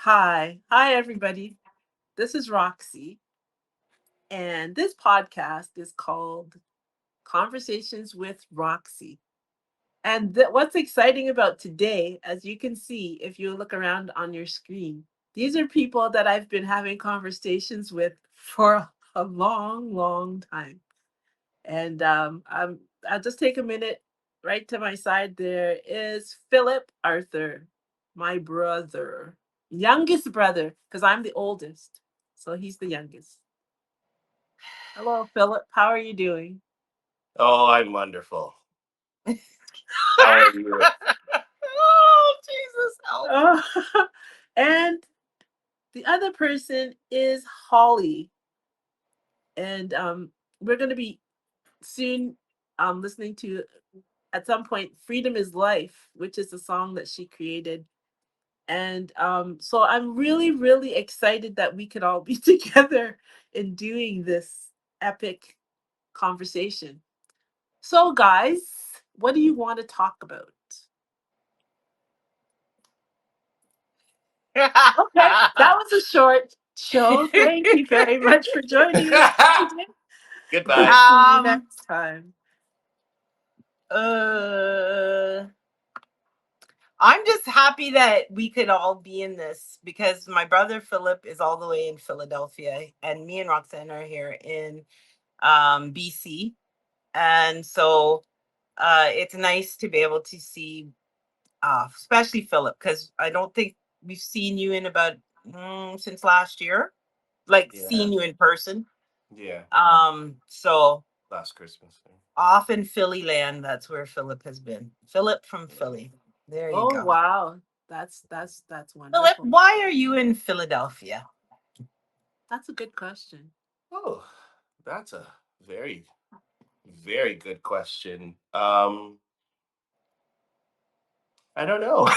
Hi, everybody. This is Roxy, and this podcast is called Conversations with Roxy. And what's exciting about today, as you can see if you look around on your screen, these are people that I've been having conversations with for a long, long time. And I'll just take a minute. Right to my side, there is Philip Arthur, my brother, youngest brother, because I'm the oldest. So he's the youngest. Hello, Philip. How are you doing? Oh, I'm wonderful. How are you? Oh, Jesus, help. And the other person is Holly. And we're going to be soon listening to, at some point, Freedom is Life, which is a song that she created. And so I'm really, really excited that we could all be together in doing this epic conversation. So, guys, what do you want to talk about? Okay, that was a short show. Thank you very much for joining us today. We'll Goodbye. see you next time. Uh, I'm just happy that we could all be in this because my brother Philip is all the way in Philadelphia, and me and Roxanne are here in BC, and so it's nice to be able to see, especially Philip, because I don't think we've seen you in about since last year, like Yeah, seeing you in person. yeah. So Last Christmas. off in Philly land, that's where Philip has been. Philip from Yeah. Philly. There you Oh go. wow, that's Philip, wonderful. why are you in Philadelphia? That's a good question. Oh, that's a very, very good question. I don't know.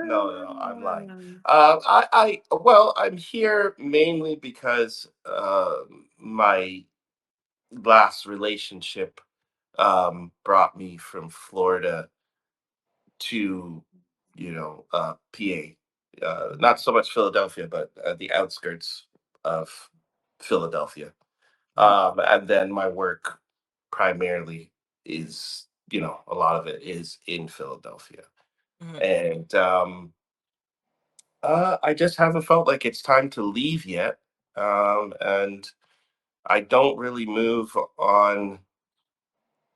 No, I'm lying. Well, I'm here mainly because my last relationship brought me from Florida to PA. Not so much Philadelphia, but the outskirts of Philadelphia. And then my work primarily is, a lot of it is in Philadelphia. Mhm. And I just haven't felt like it's time to leave yet. And I don't really move on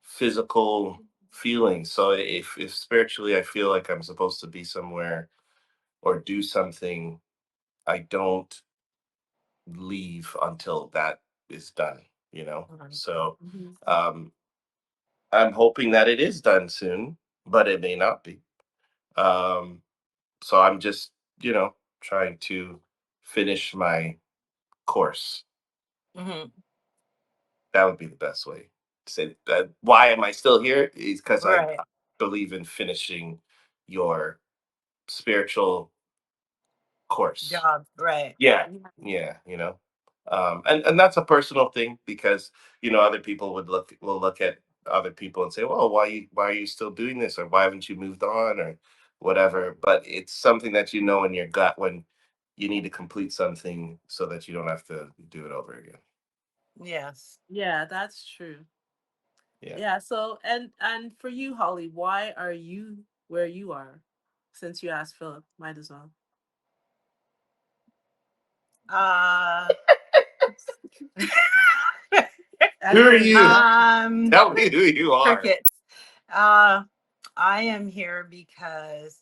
physical feelings. So if spiritually I feel like I'm supposed to be somewhere or do something, I don't leave until that is done, you know? Mhm. So Mhm. um, I'm hoping that it is done soon, but it may not be. Um, so I'm just, trying to finish my course. Mhm. That would be the best way to say that. Why am I still here? Is because I Right. believe in finishing your spiritual course. Job. Right. Yeah, Yeah. yeah, and that's a personal thing because other people will look at other people and say, well, why are you still doing this, or why haven't you moved on, or whatever. But it's something that you know in your gut when you need to complete something so that you don't have to do it over again. Yes. Yeah, that's true. Yeah. Yeah, so and for you, Holly, why are you where you are? Since you asked Philip, might as well. Uh I Who are know you? exactly. um Tell me who you are. crickets. Uh I am here because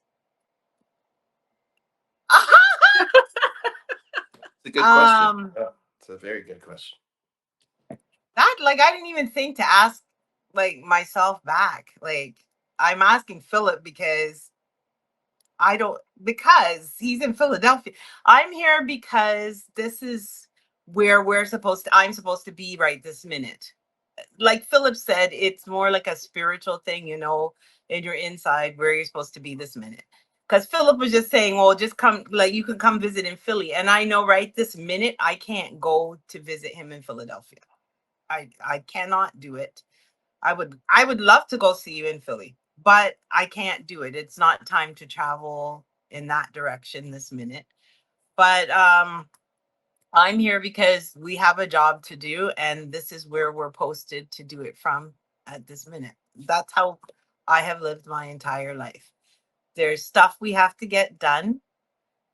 It's a good question. um Yeah, it's a very good question. that, like, I didn't even think to ask, like, myself back. Like, I'm asking Philip because I don't, because he's in Philadelphia. I'm here because this is where I'm supposed to be right this minute. Like Philip said, it's more like a spiritual thing, in your inside where you're supposed to be this minute. Because Philip was just saying, well, just come, like, you can come visit in Philly. And I know right this minute I can't go to visit him in Philadelphia. I cannot do it. I would love to go see you in Philly. but I can't do it. It's not time to travel in that direction this minute. But I'm here because we have a job to do, and this is where we're posted to do it from at this minute. That's how I have lived my entire life. There's stuff we have to get done,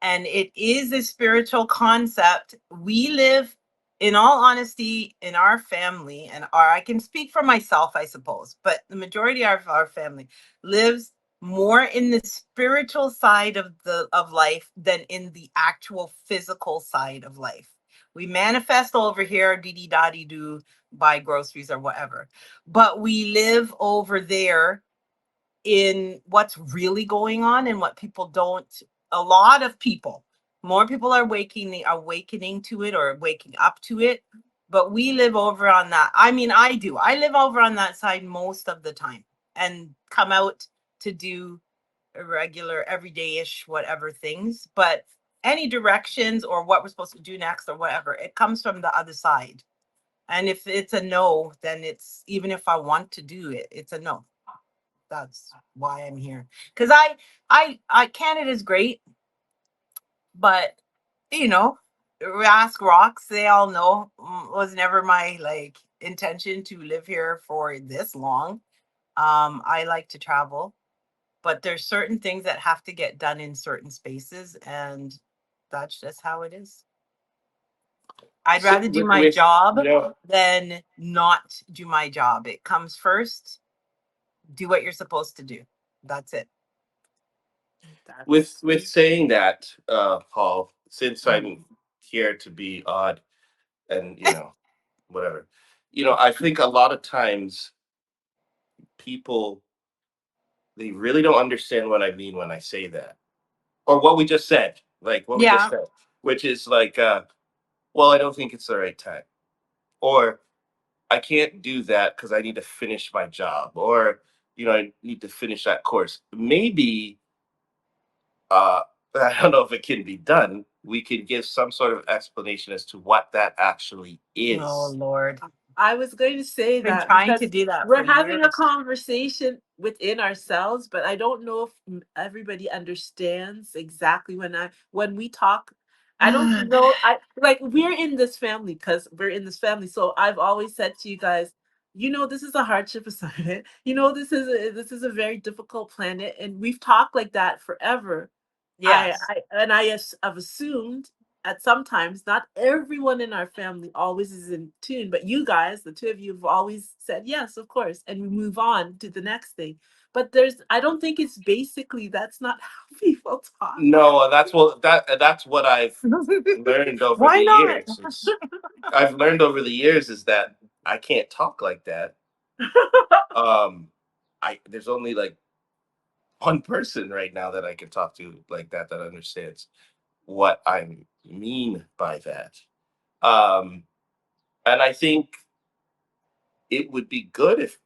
and it is a spiritual concept. We live, in all honesty, in our family, and or I can speak for myself, I suppose, but the majority of our family lives more in the spiritual side of life than in the actual physical side of life. We manifest over here, dee dee da dee do, buy groceries or whatever, but we live over there in what's really going on and what people don't. A lot of people, more people are awakening to it or waking up to it, but we live over on that. I mean, I live over on that side most of the time and come out to do regular everyday-ish whatever things, but any directions or what we're supposed to do next or whatever, it comes from the other side. And if it's a no, then it's, even if I want to do it, it's a no. That's why I'm here. Because I Canada's great, but you know, ask rocks. They all know, was never my like intention to live here for this long. I like to travel, but there's certain things that have to get done in certain spaces, and that's just how it is. I'd So rather do my with job you know than not do my job. It comes first. Do what you're supposed to do. That's it. That's with saying that, Paul, since I'm Mhm. here to be odd and whatever, I think a lot of times people, they really don't understand what I mean when I say that, or what we just said, like what we just Yeah. said, which is like, well, I don't think it's the right time, or I can't do that because I need to finish my job, or I need to finish that course. Maybe, uh, I don't know if it can be done. We can give some sort of explanation as to what that actually Oh is. Lord. I was going to say Been that trying to because do that for we're having a years. conversation within ourselves, but I don't know if everybody understands exactly when we talk. I don't know. I like we're in this family because we're in this family. So I've always said to you guys, this is a hardship assignment. This is a very difficult planet, and we've talked like that forever. Yes. I've assumed at sometimes not everyone in our family always is in tune, but you guys, the two of you, have always said yes, of course, and we move on to the next thing. But I don't think it's basically that's not how people talk. No, that's what I've learned over Why the not? years. I've learned over the years is that I can't talk like that. Um, I There's only like one person right now that I can talk to like that, that understands what I mean by that. Um, and I think it would be good if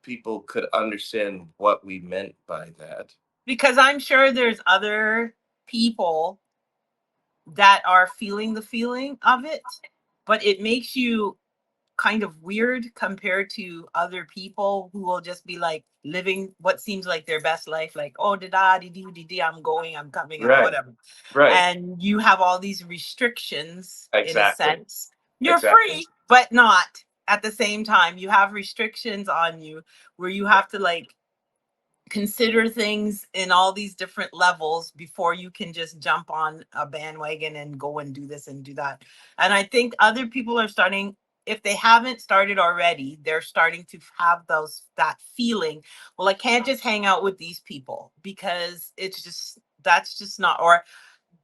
people could understand what we meant by that. Because I'm sure there's other people that are feeling the feeling of it, but it makes you kind of weird compared to other people who will just be like living what seems like their best life, like, oh, da da dee dee dee dee, I'm going, I'm coming, Right. whatever. Right. And you have all these restrictions in a Exactly. sense. You're Exactly. free, but not at the same time. You have restrictions on you where you have to like consider things in all these different levels before you can just jump on a bandwagon and go and do this and do that. And I think other people are starting, if they haven't started already, they're starting to have that feeling, well, I can't just hang out with these people because it's just, that's just not, or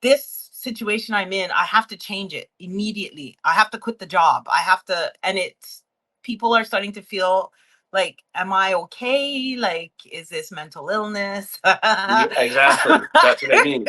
this situation I'm in, I have to change it immediately. I have to quit the job. I have to, and it's, people are starting to feel like, am I okay? Like, is this mental illness? Yeah, exactly. That's what I mean.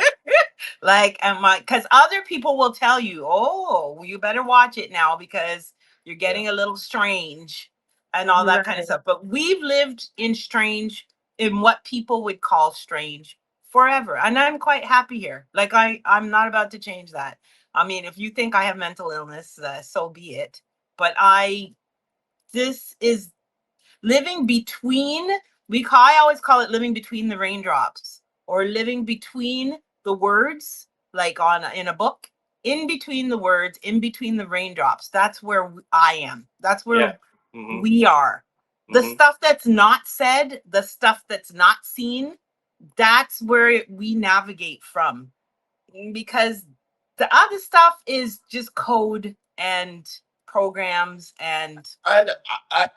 Like, am I, because other people will tell you, oh, well, you better watch it now because you're Yeah. getting a little strange and all that kind of Right. stuff. But we've lived in strange, in what people would call strange forever. And I'm quite happy here. Like, I'm not about to change that. I mean, if you think I have mental illness, so be it. But this is living between I always call it living between the raindrops, or living between the words, like on in a book, in between the words, in between the raindrops. That's where I am. That's Yeah. where Hmm. we are. The Hmm. stuff that's not said, the stuff that's not seen, that's where we navigate from, because the other stuff is just code and programs and And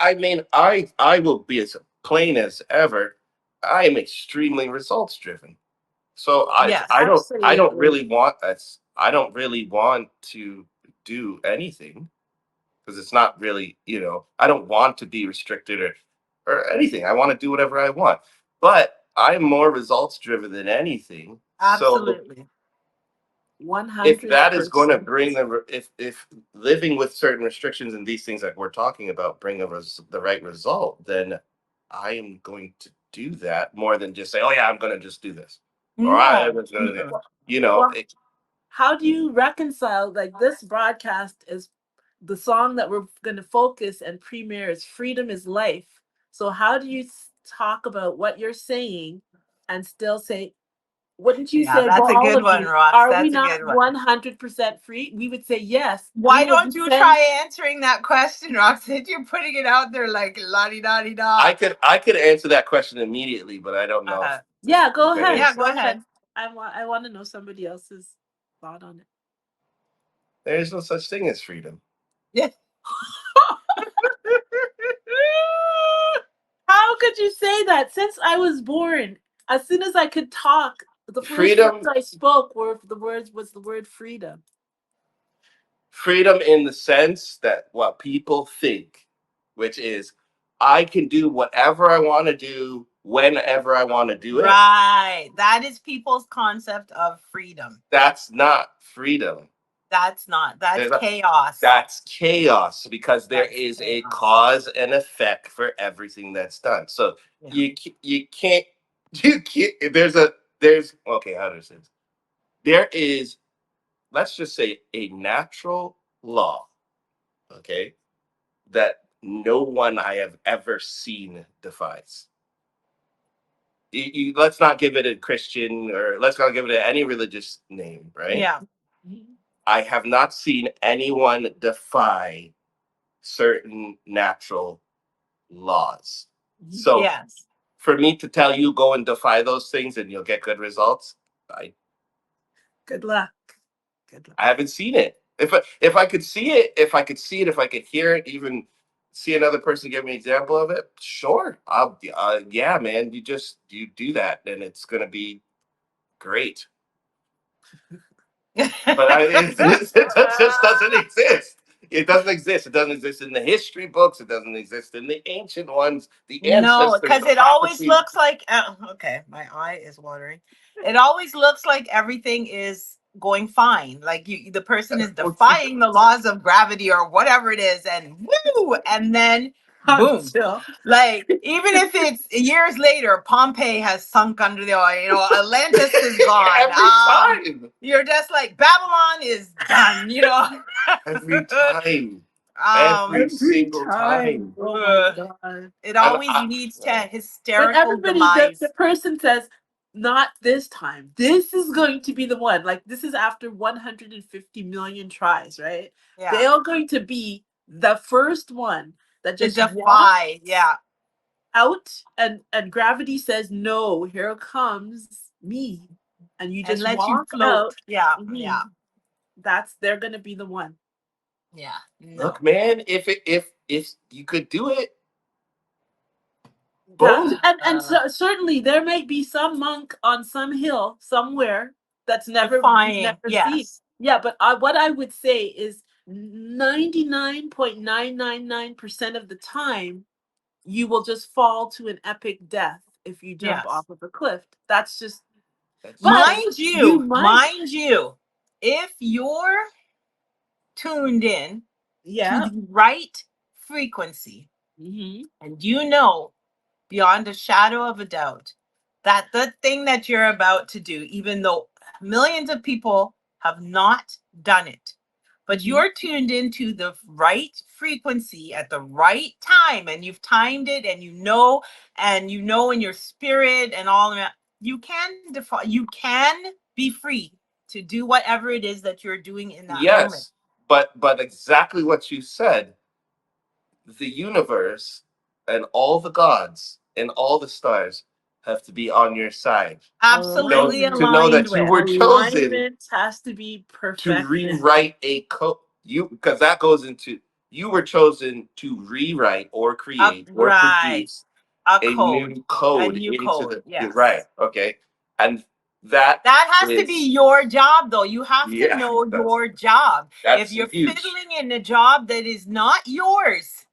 I mean, I will be as plain as ever. I am extremely results driven. So yes. I don't Absolutely. really want us. I don't really want to do anything because it's not really, I don't want to be restricted or anything. I want to do whatever I want. But I'm more results driven than anything. So Absolutely. if that is going to 100%. bring if living with certain restrictions and these things that we're talking about bring the right result, then I am going to do that more than just say, oh yeah, I'm going to just do this, or I am No. just going to do Mm-mm. that. Well, You know, well, how do you reconcile, like, this broadcast is the song that we're going to focus and premiere is Freedom is Life. So how do you talk about what you're saying and still say, wouldn't you Yeah, say, well, that's a all good of one, you, Rox. are we That's a not good one. 100% free? We would say yes. We Why will don't you defend. try answering that question, Rox? You're putting it out there like la di da di da. I could answer that question immediately, but I don't know if Uh, it's Yeah, a go good ahead. yeah, answer. go Go ahead. ahead. I want to know somebody else's thought on it. There is no such thing as freedom. Yeah. How could you say that? Since I was born, as soon as I could talk, the first words Freedom, I spoke were the words was the word freedom. freedom in the sense that what people think, which is I can do whatever I want to do whenever I want to do it. Right. That is people's concept of freedom. That's not freedom. That's not. That's There's a, chaos. that's chaos because there That's is a chaos. cause and effect for everything that's done. So Yeah. you can't you can't there's okay, how does this? There is, let's just say, a natural law, okay, that no one I have ever seen defies. Let's not give it a Christian, or let's not give it any religious name, right? Yeah. Mhm. I have not seen anyone defy certain natural laws. Mhm. So Yes. for me to tell you go and defy those things and you'll get good results, I Good luck. Good luck. I haven't seen it. If I could see it, if I could hear it, even see another person give me an example of it, sure. Yeah, man, you do that and it's gonna be great. But it just doesn't exist. It doesn't exist. It doesn't exist in the history books. It doesn't exist in the ancient ones, the No, ancestors, because the it always prophecies. looks like okay, my eye is watering. It always looks like everything is going fine. Like the person is defying the laws of gravity or whatever it is, and woo, and then boom. Until Like even if it's years later, Pompeii has sunk under the oil, Atlantis is gone. Every time. You're just like Babylon is done. Every time. um Every every single time. time. Oh my uh, god. it And always leads to When hysterical everybody, the demise. person says, not this time. This is going to be the one. Like, this is after 150 million tries, right? They Yeah. are going to be the first one that To just defy, walks yeah, out, and gravity says, no, here comes me. And you and just let you walk float. out. Yeah, yeah, Mhm. They're going to be the one. yeah. look, No. man, if you could do it, That, boom. and so, certainly there may be some monk on some hill somewhere that's never you've Defying, never seen. yes. Yeah, but what I would say is 99.999% of the time you will just fall to an epic death if you jump Yes. off of a cliff. That's just, That's but just Mind you you, might. mind you, if you're tuned in to Yeah. the right frequency, Hmm. and beyond a shadow of a doubt that the thing that you're about to do, even though millions of people have not done it, but you're tuned into the right frequency at the right time, and you've timed it, and you know in your spirit and all of that, you can you can be free to do whatever it is that you're doing in that moment. Yes, but exactly what you said, the universe and all the gods and all the stars have to be on your side. Absolutely Alignment. To know aligned that you with. were chosen Alignment has to be to perfected. rewrite a code. You, because that goes into, you were chosen to rewrite or create or Right. produce A a code. new A code new into code. the, you're right. Yes. Okay. And that That has to be is, your job, though. You have to yeah, know your job. If that's you're huge. fiddling in a job that is not yours,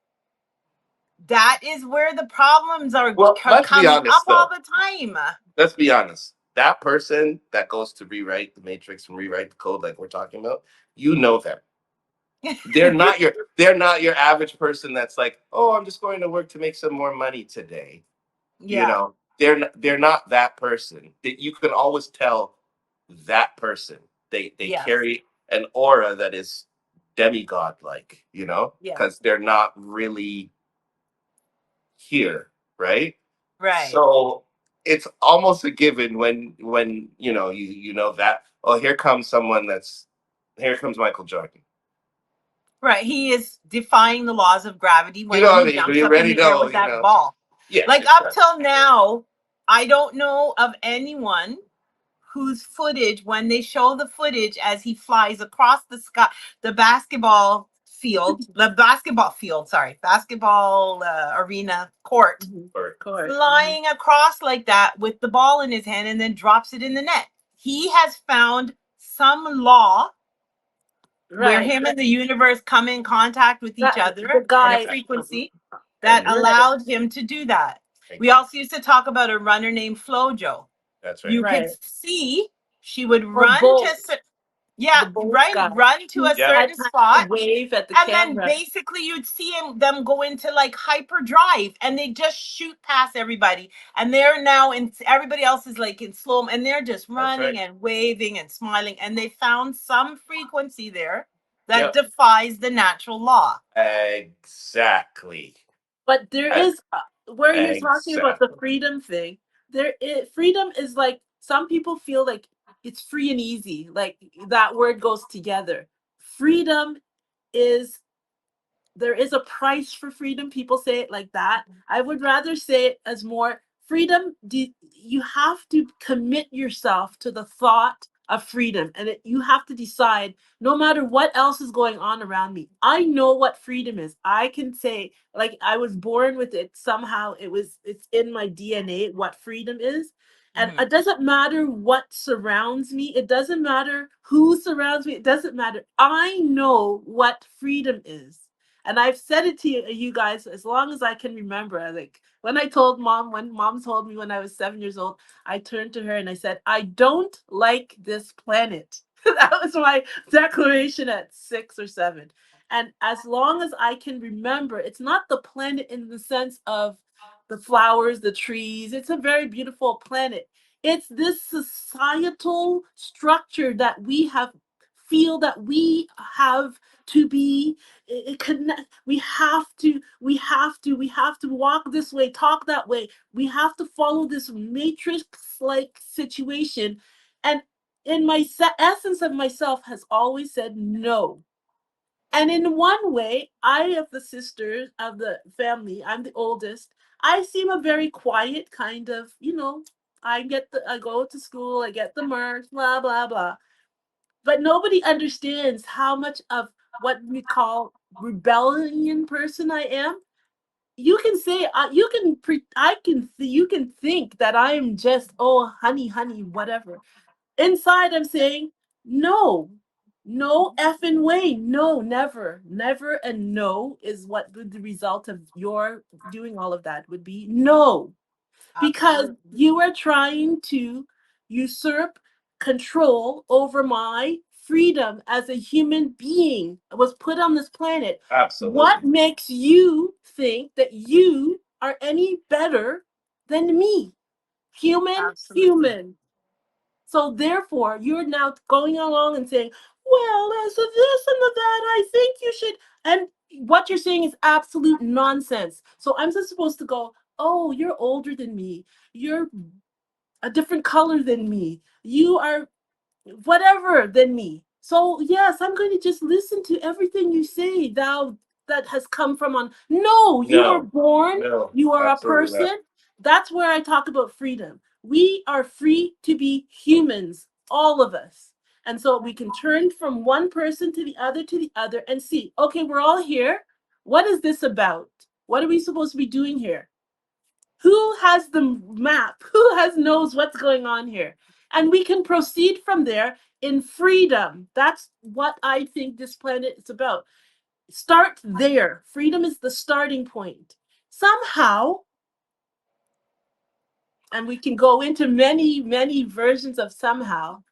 that is where the problems Well, are let's be coming up honest all though. the time. Let's be honest. That person that goes to rewrite the matrix and rewrite the code like we're talking about, you know them. They're not your average person that's like, "Oh, I'm just going to work to make some more money today." You Yeah. know, they're not that person. That you can always tell that person. They Yes. carry an aura that is demigod like, Yes. because they're not really here, right? Right. So it's almost a given when you know that, oh, here comes someone that's, here comes Michael Jordan. Right. He is defying the laws of gravity You when know what he I mean? jumps You up in already the air know, with that ball. Yeah, Like up exactly. till now, I don't know of anyone whose footage, when they show the footage as he flies across the sky, the basketball field, sorry, basketball arena court, Mhm. Or Court. flying across like that with the ball in his hand and then drops it in the net. He has found some law where Right. him and the universe come in contact with each The other at a guy. frequency that and Right. allowed him to do that. thank We you. also used to talk about a runner named Flojo. That's right. You could Right. see she would Or run to, both. yeah, The both run guy. run to He a Yep. certain had time to spot, wave at the and then camera. basically you'd see them go into like hyperdrive, and they just shoot past everybody, and they're now in, everybody else is like in slow, and they're just That's running right. and waving and smiling, and they found some frequency there that Yep. defies the natural law. Exactly. But there Uh, is where you're talking about the Exactly. freedom thing. Freedom is like some people feel like it's free and easy. Like that word goes together. Freedom is there is a price for freedom. People say it like that. I would rather say it as more freedom. You have to commit yourself to the thought of freedom, and you have to decide no matter what else is going on around me. I know what freedom is. I can say, like, I was born with it. Somehow it's in my DNA what freedom is. And Mhm. it doesn't matter what surrounds me. It doesn't matter who surrounds me. It doesn't matter. I know what freedom is, and I've said it to you guys as long as I can remember. Like when mom told me when I was 7 years old, I turned to her and I said, I don't like this planet. That was my declaration at 6 or 7. And as long as I can remember, it's not the planet in the sense of the flowers, the trees. It's a very beautiful planet. It's this societal structure that we have feel that we have to be connect. We have to walk this way, talk that way. We have to follow this matrix like situation. And in my essence of myself has always said no. And in one way, I of the sisters of the family, I'm the oldest. I seem a very quiet kind of, I go to school, I get the marks, blah blah blah. But nobody understands how much of what we call rebellion person I am. You can say you can you can think that I'm just, oh, honey honey whatever. Inside I'm saying no. No effing way. No, never. Never, and no is what the result of your doing all of that would be. No, because Absolutely. you are trying to usurp control over my freedom as a human being. I was put on this planet. What Absolutely. makes you think that you are any better than me? Human, Absolutely. human. So therefore, you're now going along and saying, well, as of this and of that, I think you should. And what you're saying is absolute nonsense. So I'm just supposed to go, oh, you're older than me. You're a different color than me. You are whatever than me. So yes, I'm going to just listen to everything you say, thou that has come from on. No, you were No, born, no, you are a absolutely not. person. That's where I talk about freedom. We are free to be humans, all of us. And so we can turn from one person to the other and see, okay, we're all here. What is this about? What are we supposed to be doing here? Who has the map? Who has knows what's going on here? And we can proceed from there in freedom. That's what I think this planet is about. Start there. Freedom is the starting point. Somehow, and we can go into many, many versions of somehow,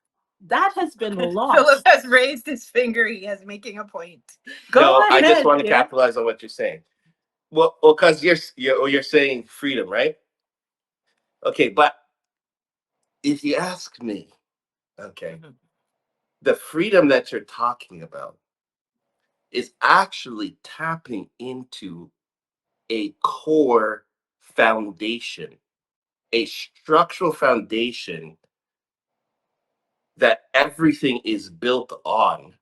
that has been Philip lost. has raised his finger. He is making a point. Go No, I just ahead, want to dear. capitalize on what you're saying. Well, because you're saying freedom, right? Okay, but if you ask me, okay, Mhm. the freedom that you're talking about is actually tapping into a core foundation, a structural foundation that everything is built on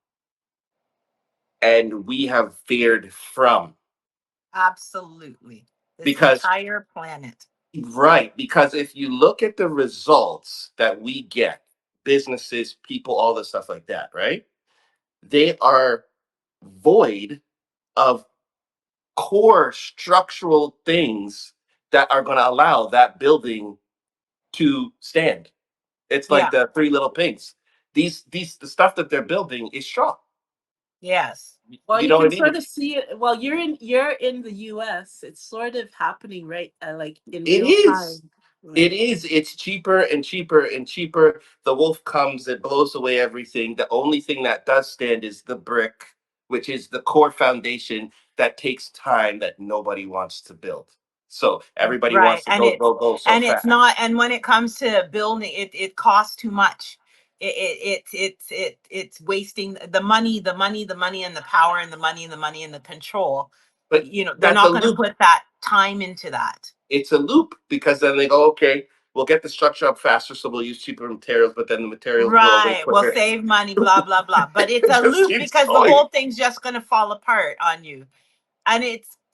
and we have veered from. Absolutely. This Because, entire planet. right, because if you look at the results that we get, businesses, people, all the stuff like that, right? They are void of core structural things that are going to allow that building to stand. It's like Yeah. the three little pigs. These the stuff that they're building is strong. Yes. Well, You you know what can I mean? sort of see it. Well, you're in the U.S. It's sort of happening right, like in It real is. time, It right? is. It's cheaper and cheaper and cheaper. The wolf comes, it blows away everything. The only thing that does stand is the brick, which is the core foundation that takes time that nobody wants to build. So everybody Right. wants to go, go, go so And it's fast. not, and when it comes to building it costs too much. It's wasting the money, and the power, and the money, and the money, and the control. But They're that's a not going to loop. put that time into that. It's a loop because then they go, okay, we'll get the structure up faster, so we'll use cheaper materials, but then the materials blow away Right. We'll quicker. save money, blah, blah, blah. But it's It a just loop keeps because the going. whole thing's just going to fall apart on you. And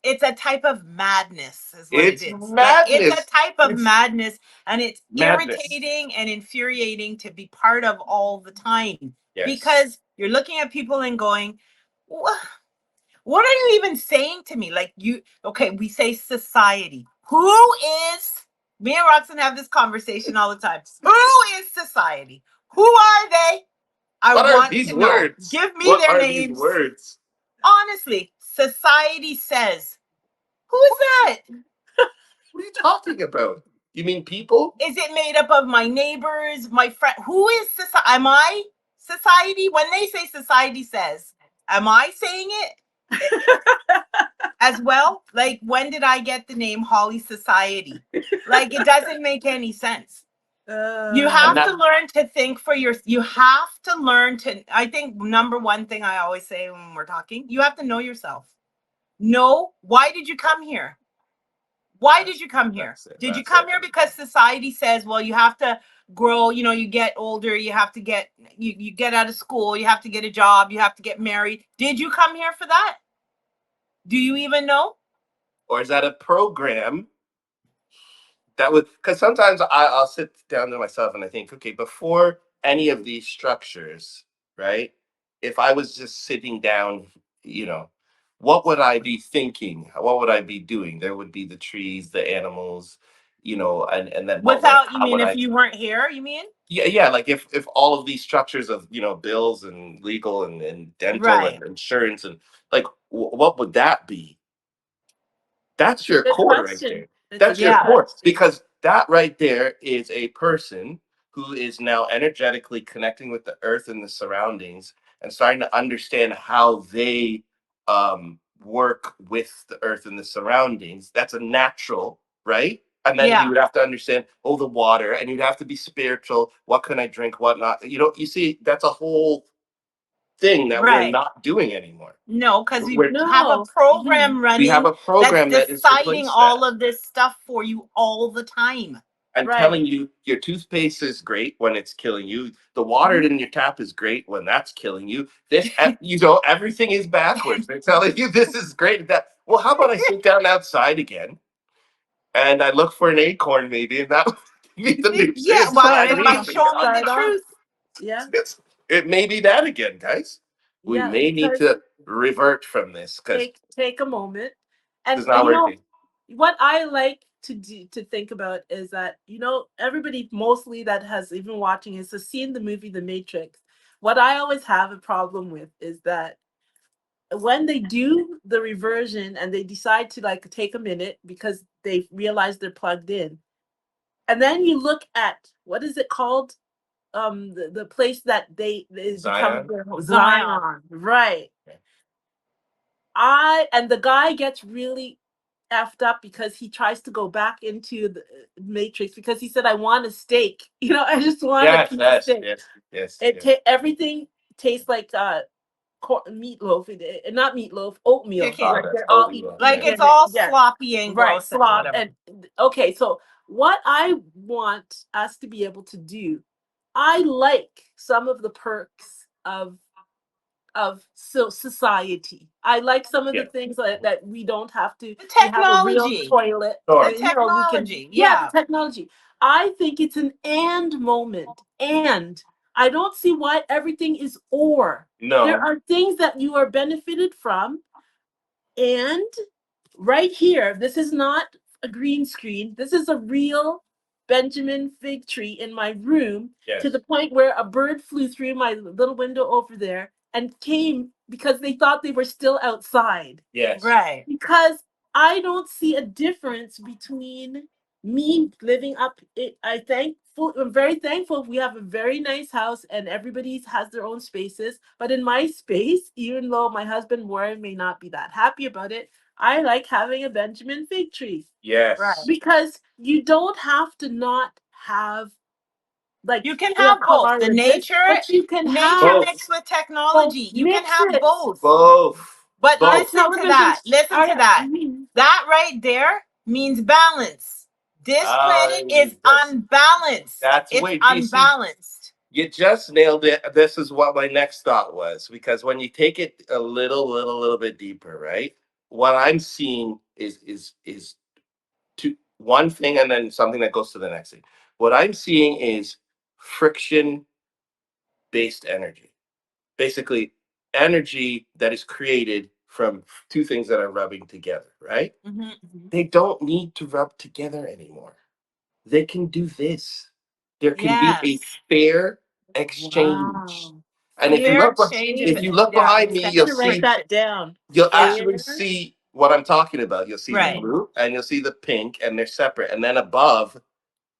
it's a type of madness is what it It's is. Like it's a madness. type of It's madness, and it's madness. irritating and infuriating to be part of all the time, Yes. because you're looking at people and going, what are you even saying to me? Like, you, okay, we say society. Who is, me and Roxanne have this conversation all the time. Who is society? Who are they? I What are want these to know. words? Give me What their are these names. words? Honestly, society says. Who is that? What are you talking about? You mean people? Is it made up of my neighbors, my friend? Who is society? Am I society? When they say society says, am I saying it as well? Like, when did I get the name Holly Society? Like, it doesn't make any sense. You And have Uh, to that learn to think for your, you have to learn to, I think number one thing I always say when we're talking, you have to know yourself. Know, why did you come here? Why did that's you come here? that's it. Did you That's come it. here because society says, well, you have to grow, you get older, you have to get, you get out of school, you have to get a job, you have to get married. Did you come here for that? Do you even know? Or is that a program that would, because sometimes I'll sit down to myself and I think, okay, before any of these structures, right? If I was just sitting down, you know, what would I be thinking? What would I be doing? There would be the trees, the animals, and then what would Without, you how mean would if I? you weren't here, you mean? Yeah, like if all of these structures of bills and legal and dental Right. and insurance and like what would that be? That's your good core right question. there. It's a That's your good Yeah. core question. because that right there is a person who is now energetically connecting with the earth and the surroundings and starting to understand how they work with the earth and the surroundings. That's a natural, right? And then you Yeah. would have to understand, oh, the water, and you'd have to be spiritual. What can I drink? What not? You see, that's a whole thing that we're Right. not doing anymore. No, because we We're, have a No. program we have running a that's program that has deciding replaced that all of this stuff for you all the time. and Right. telling you your toothpaste is great when it's killing you. The water in your tap is great when that's killing you. This, everything is backwards. They're telling you this is great. That well, how about I sit down outside again and I look for an acorn maybe, and that would be the Yeah, nutrients well, that I Start it need. might off. show me the Start off. truth. Yeah. It may be that again, guys. We Yeah. may need Because to revert from this because take a moment, it's and not working. what I like to do to think about is that everybody mostly that has even watching is to seen the movie The Matrix. What I always have a problem with is that when they do the reversion and they decide to like take a minute because they realize they're plugged in, and then you look at what is it called, the place that they become Zion. their Zion. Zion, right? I and the guy gets really effed up because he tries to go back into the Matrix because he said, "I want a steak." I just want a Yes, piece of yes, steak. yes, yes, It yes. everything tastes like meatloaf, not meatloaf, oatmeal. Chicken. Oh, Like that's they're all oatmeal. Like Yeah. it's eating it. all Yeah, sloppy and right. gross and Slop whatever. and okay. So what I want us to be able to do, I like some of the perks of society. I like some of the Yeah. things that we don't have to. The We have a real technology. toilet. The Sure. We can. technology. Yeah, Yeah. the technology. I think it's an and moment, and I don't see why everything is or. There No. are things that you are benefited from, and right here, this is not a green screen. This is a real Benjamin fig tree in my room, to Yes. the point where a bird flew through my little window over there and came because they thought they were still outside. Yes. Right. Because I don't see a difference between me living up it. I'm very thankful we have a very nice house and everybody has their own spaces. But in my space, even though my husband Warren may not be that happy about it, I like having a Benjamin fig tree Right. Yes. because you don't have to not have like You can a have both. car The or this, nature, but you can nature have Both. mixed with both. technology. You can Mix have it. both. Both. But Our Both. listen to television, that. Listen to our that. That right there means balance. This planet is Yes. unbalanced. That's It's wait, GC. unbalanced. You just nailed it. This is what my next thought was because when you take it a little bit deeper, right? What I'm seeing is two one thing and then something that goes to the next thing. What I'm seeing is friction based energy. Basically, energy that is created from two things that are rubbing together, right? Mhm. Mhm. They don't need to rub together anymore. They can do this. There can be a Yes. fair exchange. Wow. And if you Fair Fair look exchange if is, you exchange. look yeah, behind me, I'm instead you'll of gonna write see friction. that down. you'll Yeah. actually Fair. see what I'm talking about. You'll see the Right. Mhm. blue and you'll see the pink and they're separate. And then above,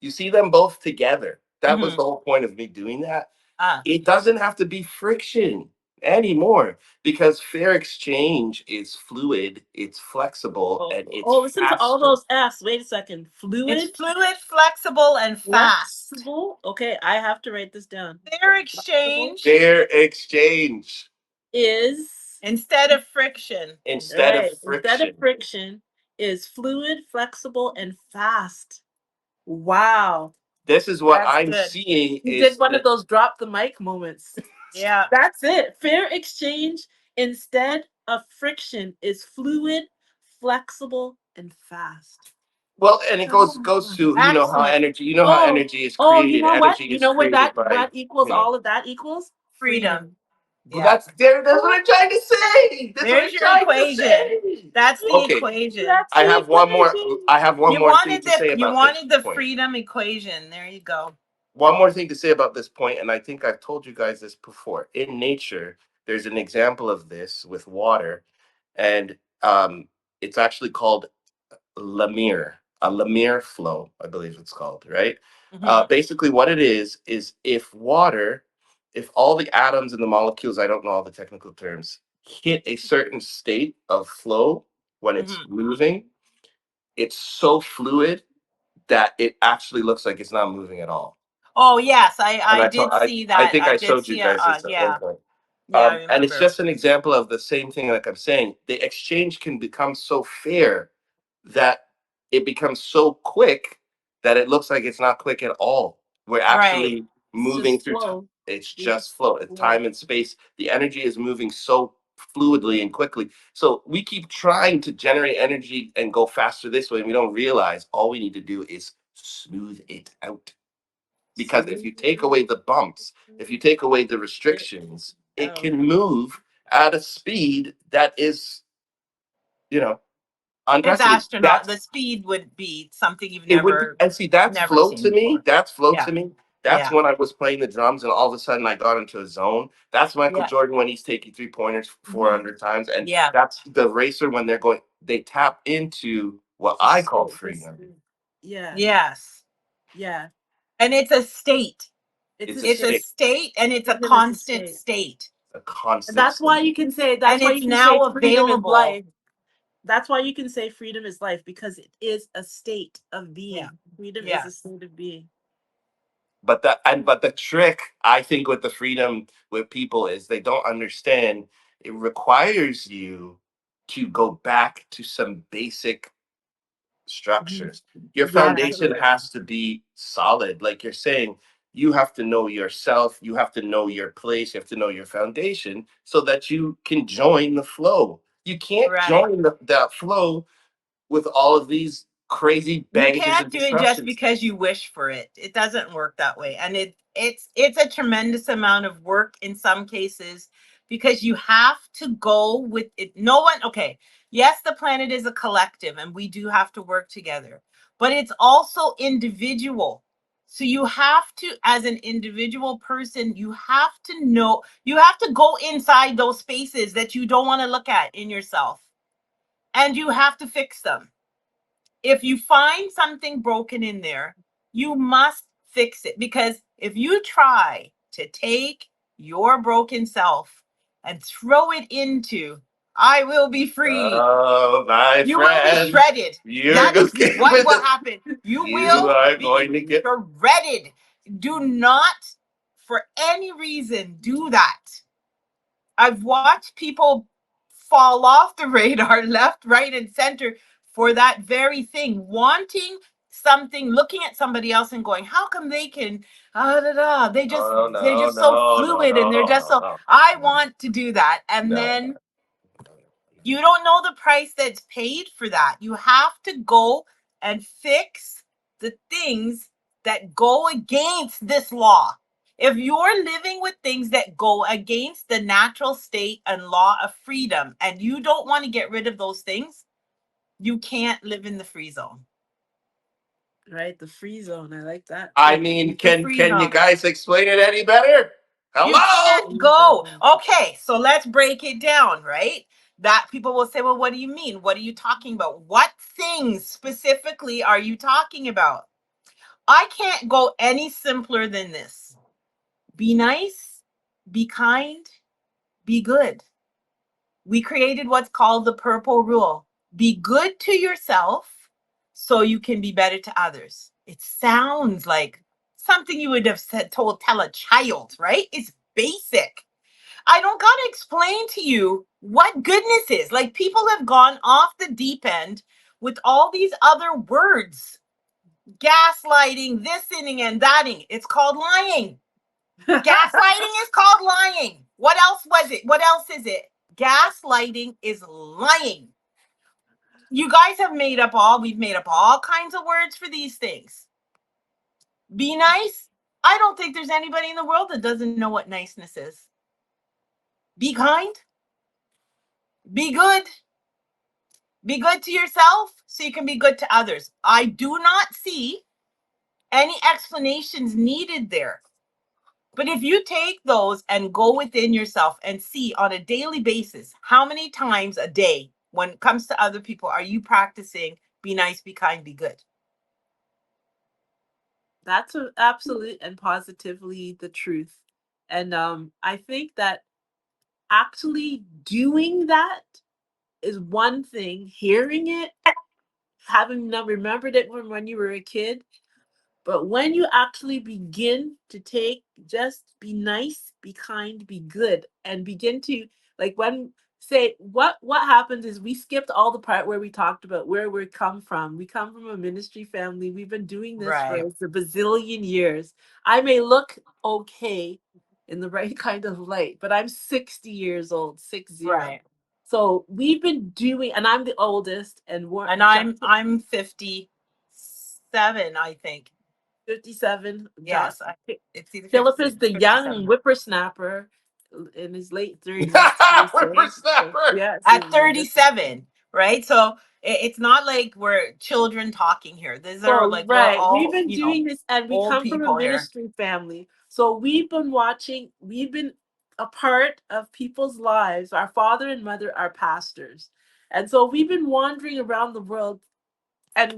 you see them both together. That was Hmm. the whole point of me doing that. Ah. It doesn't have to be friction anymore because fair exchange is fluid, it's flexible, Oh, and it's oh, listen to all faster. those F's. Wait a second. It's Fluid, fluid, flexible, and fast. flexible. Okay, I have to write this down. Fair Flexible exchange Fair exchange is instead of friction. instead of right. Instead of friction. friction, is fluid, flexible, and fast. Wow, This is what That's I'm good. seeing you did is one of that those drop the mic moments. Yeah. That's it. Fair exchange instead of friction is fluid, flexible, and fast. well, and it goes Ah. to Excellent. how Oh, energy is oh, you created. know what? Energy You is know where created that by what equals all of that equals? Freedom. Freedom. well, Yeah. that's there. That's what I'm trying to say. That's what I'm There's your trying to equation. say. That's the Okay, equation. That's the equation. I have one You more thing wanted to say you about this wanted the point. freedom equation. There you go. One more thing to say about this point, and I think I've told you guys this before. In nature, there's an example of this with water, and it's actually called a Lemire flow, I believe it's called, right? Hmm. Basically, what it is if all the atoms and the molecules, I don't know all the technical terms, hit a certain state of flow when it's Hmm. moving, it's so fluid that it actually looks like it's not moving at all. Oh yes, And I did see I that. think I I did showed you see guys this at one yeah. point. Yeah, I And it's remember. just an example of the same thing. Like I'm saying, the exchange can become so fair that it becomes so quick that it looks like it's not quick at all. We're Right. actually It's moving just through time. flow. It's It's just just flow. It's flow. time and space. The energy is moving so fluidly and quickly. So we keep trying to generate energy and go faster this way, and we don't realize all we need to do is smooth it out. Because if you take away the bumps, if you take away the restrictions, it Oh, can move at a speed that is, you know, It's unprecedented. astronaut. That's The speed would be something you've it would be, never and see, that's never flow seen to me. before. That's flow Yeah. to me. That's Yeah. when I was playing the drums, and all of a sudden I got into a zone. That's Michael Yeah. Jordan when he's taking 3 pointers mhm. 400 times, and Yeah. that's the racer when they're going. They tap into what The I call state. freedom. Yeah, Yes. yeah. And it's a state. It's It's a a It's a state. state, state and it's a Freedom is a constant state. state. a And constant that's why state. you can say. And That's why it's you can say now freedom is available. life. That's why you can say freedom is life because it is a state of Yeah. being. Freedom is a Yes. state of being. But the trick I think with the freedom with people is they don't understand it requires you to go back to some basic Mhm. structures. Your Yeah, foundation absolutely. Absolutely. has to be solid. Like you're saying, you have to know yourself, you have to know your place, you have to know your foundation so that you can join the flow. You can't Right. join that flow with all of these crazy You baggages can't and do it just disruptions. because you wish for it. It doesn't work that way. And it's a tremendous amount of work in some cases because you have to go with it. No one, okay. Yes, the planet is a collective and we do have to work together, but it's also individual. So you have to, as an individual person, you have to know, you have to go inside those spaces that you don't want to look at in yourself and you have to fix them. If you find something broken in there, you must fix it because if you try to take your broken self and throw it into I will be free, Oh, my you will be friend, shredded. you're That is okay what with will it. happen. You You will are be going to get. shredded. Do not, for any reason, do that. I've watched people fall off the radar left, right, and center for that very thing, wanting something, looking at somebody else and going, how come they can, da, da. Oh They're no, just so no, no, fluid and they're no, just no, so, no, I no, want to do that. And no. then you don't know the price that's paid for that. You have to go and fix the things that go against this law. If you're living with things that go against the natural state and law of freedom, and you don't want to get rid of those things, you can't live in the free zone. Right, the free zone. I like that. I mean, The free can you zone. guys explain it any better? You Hello. can't Free go. zone. Okay, so let's break it down, right? That people will say, well, what do you mean? What are you talking about? What things specifically are you talking about? I can't go any simpler than this. Be nice, be kind, be good. We created what's called the purple rule. Be good to yourself so you can be better to others. It sounds like something you would have said, tell a child, right? It's basic. I don't got to explain to you what goodness is. Like people have gone off the deep end with all these other words, gaslighting, thising and thating. It's called lying. Gaslighting is called lying. What else was it? What else is it? Gaslighting is lying. You guys have we've made up all kinds of words for these things. Be nice. I don't think there's anybody in the world that doesn't know what niceness is. Be kind. Be good. Be good to yourself so you can be good to others. I do not see any explanations needed there. But if you take those and go within yourself and see on a daily basis, how many times a day, when it comes to other people, are you practicing be nice, be kind, be good? That's absolute and positively the truth. And I think that actually doing that is one thing. Hearing it, having remembered it from when you were a kid, But when you actually begin to take, just be nice, be kind, be good, and begin to, like, when say what happens is we skipped all the part where we talked about where we come from. We come from a ministry family. We've been doing this for Right. a bazillion years. I may look okay in the right kind of light, but I'm 60 years old, 60. Right. So we've been doing, and I'm the oldest, and we're And I'm 57, I think. 57. Yes, it's either Philip is 56 the or young 57. whippersnapper in his late 30s. So, Whippersnapper. yes, At 37, right? So it's not like we're children talking here. These are so like we're right. We've all, been doing this, and we old come from a people here. ministry family. So we've been a part of people's lives. Our father and mother are pastors. And so we've been wandering around the world, and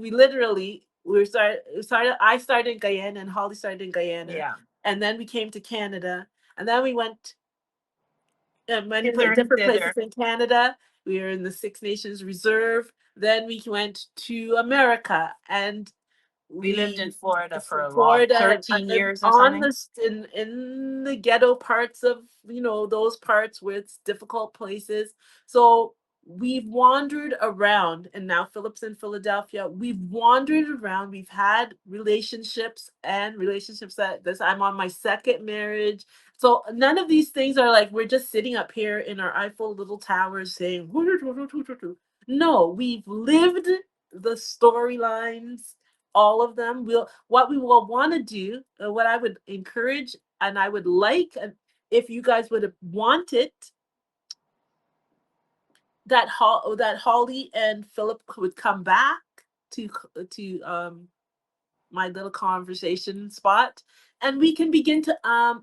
I started in Guyana, and Holly started in Guyana, Yeah. and then we came to Canada, and then we went Hither and different places thither. in Canada. We were in the Six Nations Reserve. Then we went to America, and We lived we in Florida for a long Florida, 13 and years or on something. this in the ghetto parts of, those parts where it's difficult places. So we've wandered around, and now Philip's in Philadelphia. We've wandered around. We've had relationships that this I'm on my second marriage. So none of these things are like we're just sitting up here in our Eiffel little towers saying no, we've lived the storylines, all of them. What we will want to do, what I would encourage, and I would like, if you guys would have wanted that Holly and Philip would come back to my little conversation spot, and we can begin to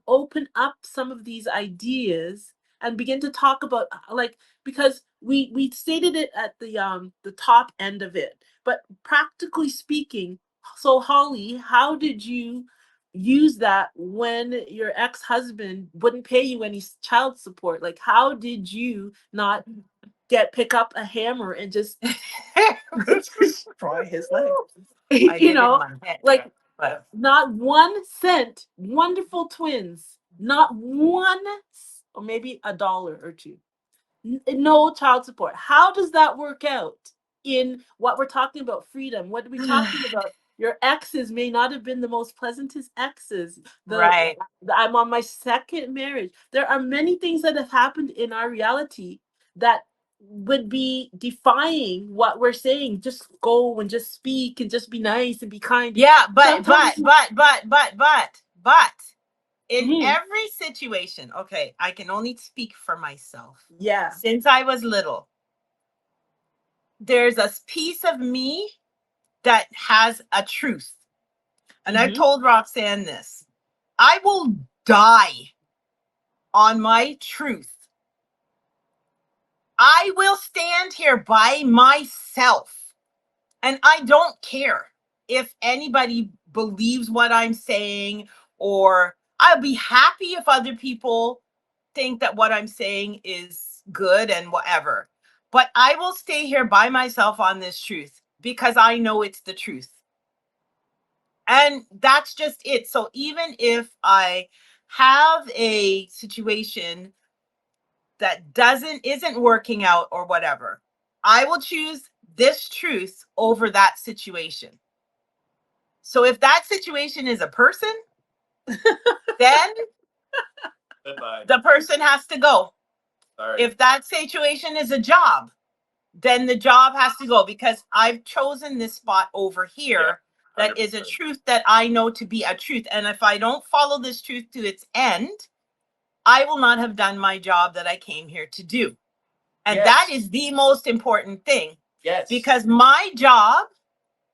open up some of these ideas and begin to talk about, like, because we stated it at the top end of it, but practically speaking. So Holly, how did you use that when your ex-husband wouldn't pay you any child support? Like, how did you not pick up a hammer and just destroy his life? I you did in know, my head, like, but not 1 cent, wonderful twins, not or maybe a dollar or two. No child support. How does that work out in what we're talking about? Freedom. What are we talking about? Your exes may not have been the most pleasantest exes. right. I'm on my second marriage. There are many things that have happened in our reality that would be defying what we're saying. Just go and just speak and just be nice and be kind. Yeah, Sometimes, but in mhm, every situation, okay, I can only speak for myself. yeah. Since I was little, there's a piece of me that has a truth. And I've Hmm. told Roxanne this. I will die on my truth. I will stand here by myself. And I don't care if anybody believes what I'm saying, or I'll be happy if other people think that what I'm saying is good and whatever. But I will stay here by myself on this truth because I know it's the truth. And that's just it. So even if I have a situation that doesn't isn't working out or whatever, I will choose this truth over that situation. So if that situation is a person, then Goodbye. the person has to go. Sorry. If that situation is a job, then the job has to go because I've chosen this spot over Yeah. here that is a 100%. truth that I know to be a truth. And if I don't follow this truth to its end, I will not have done my job that I came here to do. And that Yes. is the most important thing Yes. because my job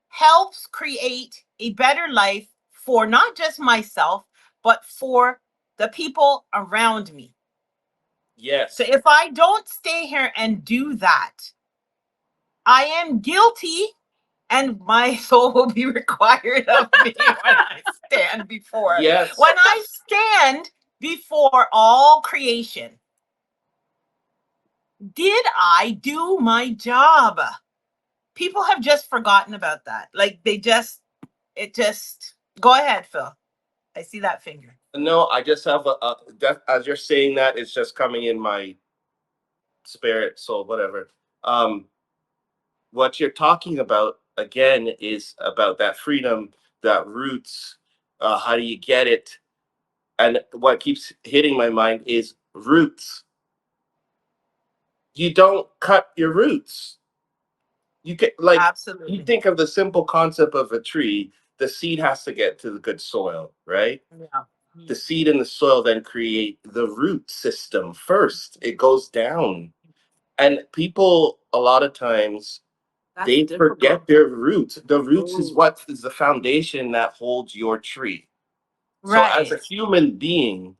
helps create a better life for not just myself, but for the people around me. Yes. So if I don't stay here and do that, I am guilty and my soul will be required of me when I stand before. Yes. When I stand before all creation, did I do my job? People have just forgotten about that. Like it just Go ahead, Phil. I see that finger. No, I just have a that as you're saying that, it's just coming in my spirit, soul, whatever. Um, what you're talking about again is about that freedom, that roots. How do you get it? And what keeps hitting my mind is roots. You don't cut your roots. You can like you Absolutely. think of the simple concept of a tree. The seed has to get to the good soil, right? Yeah. The seed and the soil then create the root system first. It goes down. And people a lot of times That's they forget difficult. their roots. The roots is Oh, what is the foundation that holds your tree. So as a Right. human being,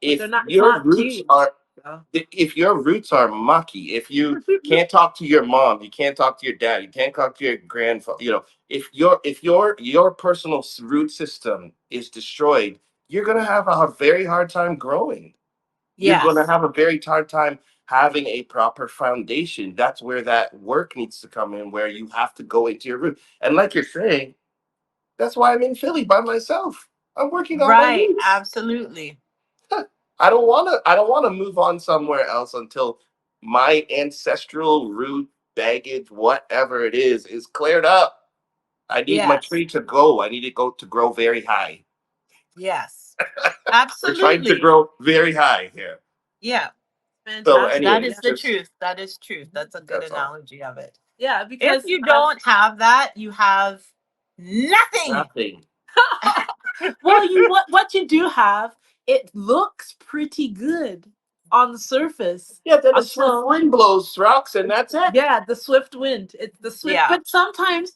but they're if not. It's your not roots huge. are So. if your roots are mucky, if you can't talk to your mom, you can't talk to your dad, you can't talk to your grandfather, if your personal root system is destroyed, you're gonna have a very hard time growing. You're gonna Yes. have a very hard time having a proper foundation. That's where that work needs to come in, where you have to go into your root. And like you're saying, that's why I'm in Philly by myself. I'm working on my Right. roots. Absolutely. I don't wanna move on somewhere else until my ancestral root baggage, whatever it is cleared up. I need my Yes. tree to go. I need it go to grow very high. Yes. We're trying to Absolutely. grow very high here. Yeah. So, Fantastic. That anyways, is Yeah. the just truth. That is truth. That's a good that's all. analogy of it. Yeah, If because you don't have that, you have nothing. Nothing. well, you what you do have, it looks pretty good on the surface Yeah, then a swift until wind blows rocks, and that's it. yeah, the swift wind. It's the swift, Yeah. but sometimes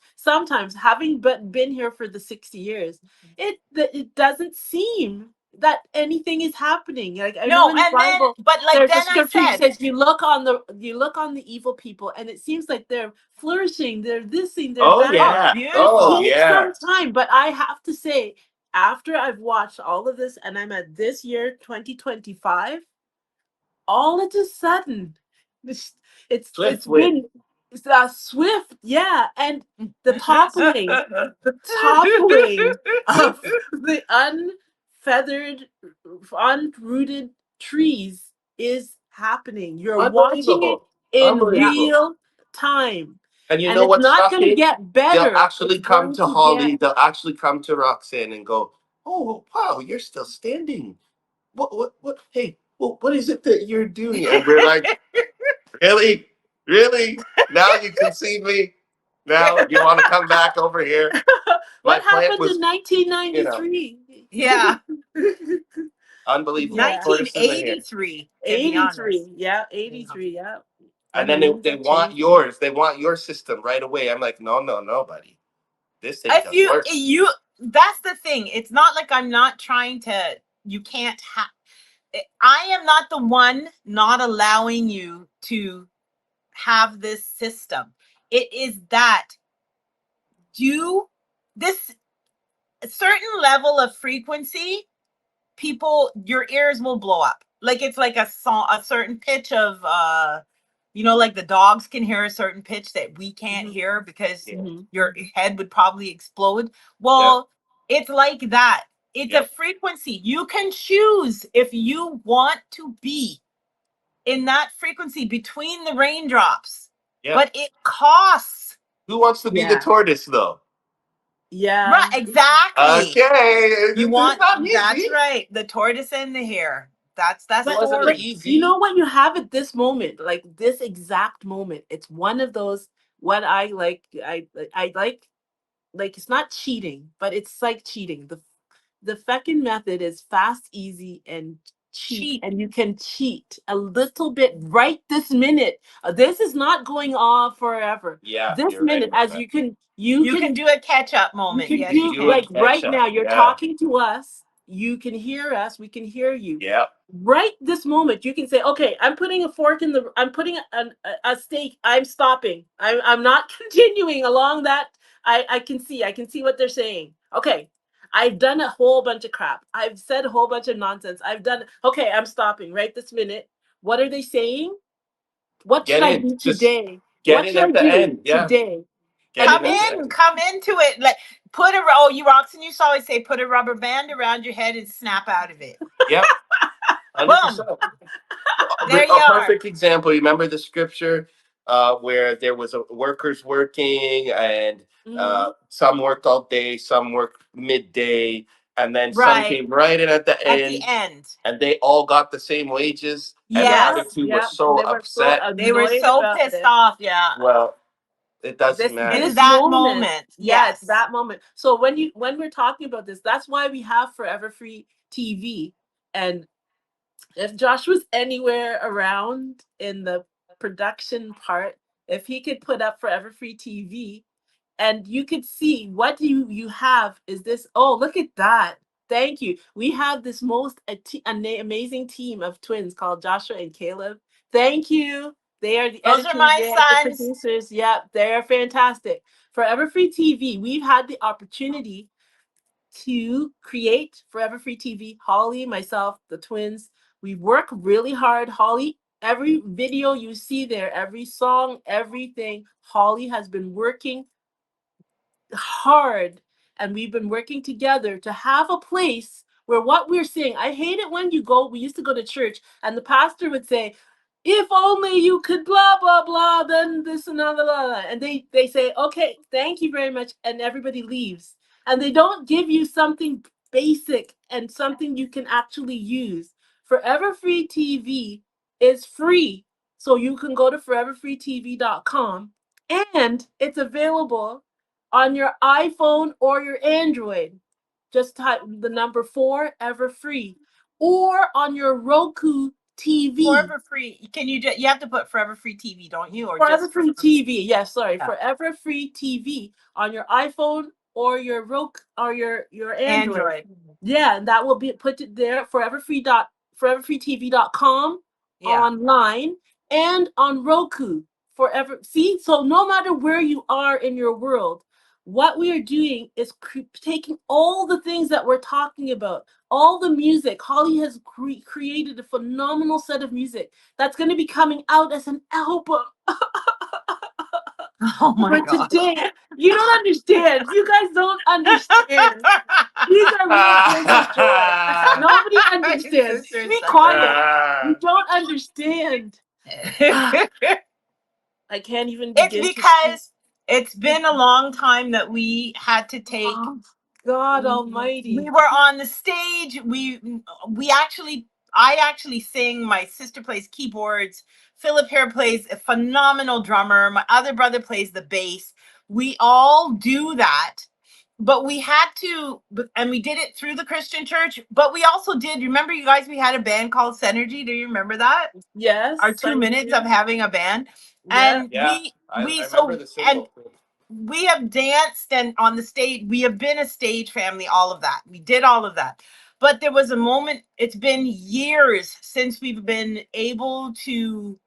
having but been here for the 60 years, it doesn't seem that anything is happening. Like I know No, in the and then, Bible, but like there's a then I scripture that said, says you look on the evil people, and it seems like they're flourishing, they're thising, they're Oh that. oh, yeah. It Oh beautiful. takes yeah. some time, but I have to say, after I've watched all of this, and I'm at this year 2025, all of a sudden it's Swift it's wind. been it's swift, yeah, and the toppling the toppling of the unfeathered, unrooted trees is happening. You're watching it Unbelievable. in Yeah. Unbelievable. real time, And you and know it's what's not going to shocking? get They'll better, actually it's come going to to get Holly. They'll actually come to Roxanne and go, "Oh wow, you're still standing. What? Hey, well, what is it that you're doing?" And we're like, "Really, really? Now you can see me. Now you want to come back over here? My what plant happened in was, you know, 1993. Yeah. unbelievable. Yeah. Tortoise in the hair. 1983, to be honest. 83. Yeah, Yeah. 83. Yeah. And And then they, things they have want changed. yours. They want your system right away. I'm like, no, no, no, buddy. This thing If does work. you that's the thing. It's not like I'm not trying to you can't have I am not the one not allowing you to have this system. It is that you this certain level of frequency, people your ears will blow up. Like it's like a song, a certain pitch of like the dogs can hear a certain pitch that we can't Hmm. hear because Yeah. Hmm. your head would probably explode. Yep. Well, it's like that. It's a Yep. frequency. You can choose if you want to be in that frequency between the raindrops, Yep. but it costs. Who wants to be the Yeah. tortoise though? Right, Yeah. exactly. Okay, You it's want not that's easy. right. The tortoise and the hare. That's that It But wasn't but story. you know easy. what you have at this moment, like this exact moment. It's one of those what I like. I like it's not cheating, but it's like cheating. The feckin' method is fast, easy, and cheap, Cheap. and you can cheat a little bit right this minute. This is not going on forever. Yeah, This you're right minute, about as that. you You can can do a catch up you moment. can You Yes, can you do do a like can. right catch up. now, you're Yeah. talking to us. You can hear us. We can hear you. Yeah. Right this moment, you can say, "Okay, I'm putting a fork in the. I'm putting a steak. I'm stopping. I'm not continuing along that. I can see what they're saying. Okay, I've done a whole bunch of crap. I've said a whole bunch of nonsense. I've done. Okay, I'm stopping right this minute. What are they saying? What should Get I in. do Just today? get What in should I at the do end. Yeah. today? Get Come in Mhm. there. in, come into it. Like put a oh, you Roxanne used to always say put a rubber band around your head and snap out of it. Yep, Boom. 100%. There you A are. perfect example. You remember the scripture where there was a workers working, and Mhm. some worked all day, some worked midday, and then some Right. came right in at the At the end, end. and they all got the same wages, and the Yes. other Yep, two were yep. so They were so upset. They were annoyed so about pissed it. off. Yeah. Well, it doesn't It's matter. This that moment, moment. yeah, it's Yes. that moment. So when we're talking about this, that's why we have Forever Free TV. And if Josh was anywhere around in the production part, if he could put up Forever Free TV, and you could see what you have is this. Oh, look at that. Thank you. We have this amazing team of twins called Joshua and Caleb. Thank you. They are the Those are editors, my they are the sons. producers. Yep, they're fantastic. Forever Free TV, we've had the opportunity to create Forever Free TV. Holly, myself, the twins, we work really hard. Holly, every video you see there, every song, everything, Holly has been working hard, and we've been working together to have a place where what we're saying. I hate it when we used to go to church and the pastor would say, if only you could blah blah blah, then this and blah, blah, blah. And they say, okay, thank you very much, and everybody leaves. And they don't give you something basic and something you can actually use. Forever Free TV is free. So you can go to foreverfreetv.com, and it's available on your iPhone or your Android. Just type the number 4 ever free, or on your Roku TV. Forever free. Can you just you have to put forever free TV, don't you? Or Forever just Free forever free? TV. Yes, sorry. Yeah. Forever Free TV on your iPhone or your Roku or your Android. Android. Yeah, and that will be put there. Foreverfreetv.com Yeah. online and on Roku. Forever. See, so no matter where you are in your world, what we are doing is taking all the things that we're talking about, all the music. Holly has created a phenomenal set of music that's going to be coming out as an album Oh my for gosh. today. You don't understand. You guys don't understand. These are real tears of joy. Nobody My understands. sister is Be such a quiet. hoot. You don't understand. I can't even It's begin to speak. because it's been a long time that we had to take. Oh, God We Almighty. were on the stage. We actually, I actually sing. My sister plays keyboards. Philip here plays a phenomenal drummer. My other brother plays the bass. We all do that, but we had to, and we did it through the Christian church. But we also did. Remember, you guys, we had a band called Synergy. Do you remember that? Our Yes, two I minutes of do. having a band, Yeah. and Yeah, we I remember so the and single. we have danced and on the stage. We have been a stage family, all of that. We did all of that. But there was a moment, it's been years since we've been able to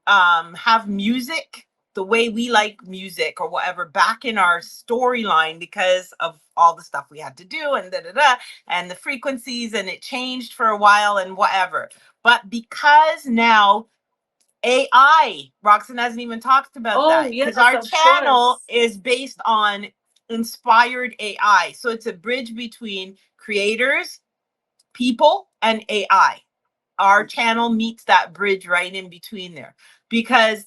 have music the way we like music or whatever back in our storyline because of all the stuff we had to do and da da da and the frequencies, and it changed for a while and whatever. But because now AI. Roxanne hasn't even talked about Oh, that because yes, our of channel course. is based on inspired AI. So it's a bridge between creators, people, and AI. Our channel meets that bridge right in between there because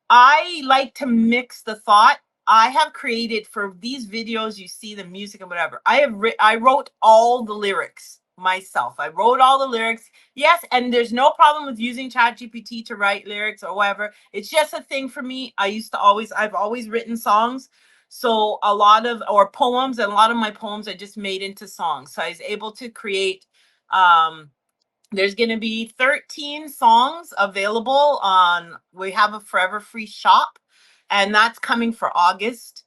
I like to mix the thought. I have created for these videos, you see the music and whatever. I wrote all the lyrics myself. I wrote all the lyrics. Yes, and there's no problem with using ChatGPT to write lyrics or whatever. It's just a thing for me. I've always written songs. So a lot of or poems, and a lot of my poems I just made into songs. So I was able to create there's going to be 13 songs available on, we have a Forever Free shop, and that's coming for August.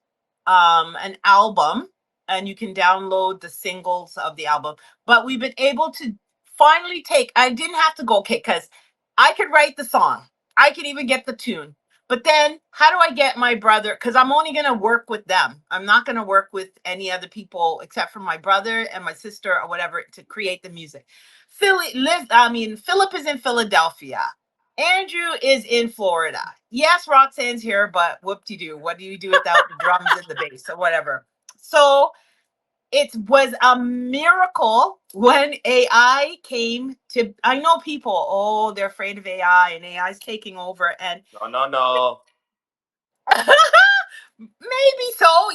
An album, and you can download the singles of the album. But we've been able to finally take, I didn't have to go, okay, because I could write the song, I could even get the tune. But then, how do I get my brother? Because I'm only going to work with them. I'm not going to work with any other people except for my brother and my sister or whatever to create the music. Philip is in Philadelphia. Andrew is in Florida. Yes, Roxanne's here, but whoop-de-doo. What do you do without the drums and the bass or whatever? So it was a miracle when AI came to. I know people, oh, they're afraid of AI and AI is taking over. And No, no, no. maybe so,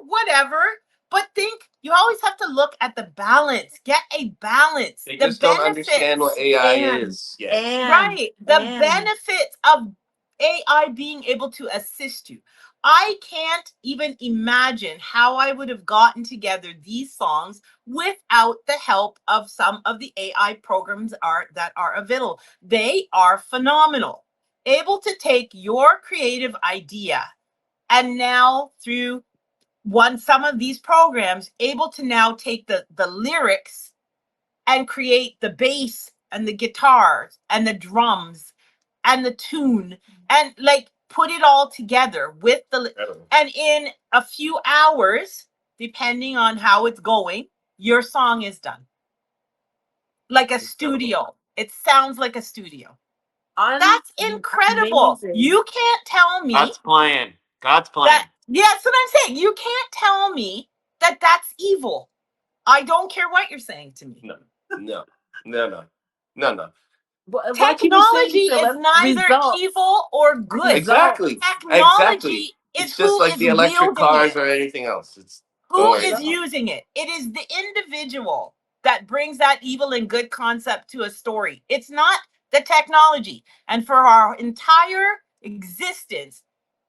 whatever. But think you always have to look at the balance. Get a balance. They The just don't understand what benefits. AI And is yet. Right. The and benefits of AI being able to assist you. I can't even imagine how I would have gotten together these songs without the help of some of the AI programs that are available. They are phenomenal. Able to take your creative idea and now through some of these programs able to now take the lyrics and create the bass and the guitars and the drums and the tune and like put it all together with Incredible. and in a few hours, depending on how it's going, your song is done. Like a Incredible. studio. It sounds like a studio. un That's incredible. amazing. You can't tell me God's plan. God's plan. that. Yeah, that's what I'm saying. You can't tell me that that's evil. I don't care what you're saying to me. No, no, no, no, no, no. What you were saying, Technology is Philip, neither results. evil or good. Exactly. Results. Exactly. Technology is It's just who like is the electric wielding cars it, or anything else. It's don't who worry is about Results. using it. It is the individual that brings that evil and good concept to a story. It's not the technology. And for our entire existence,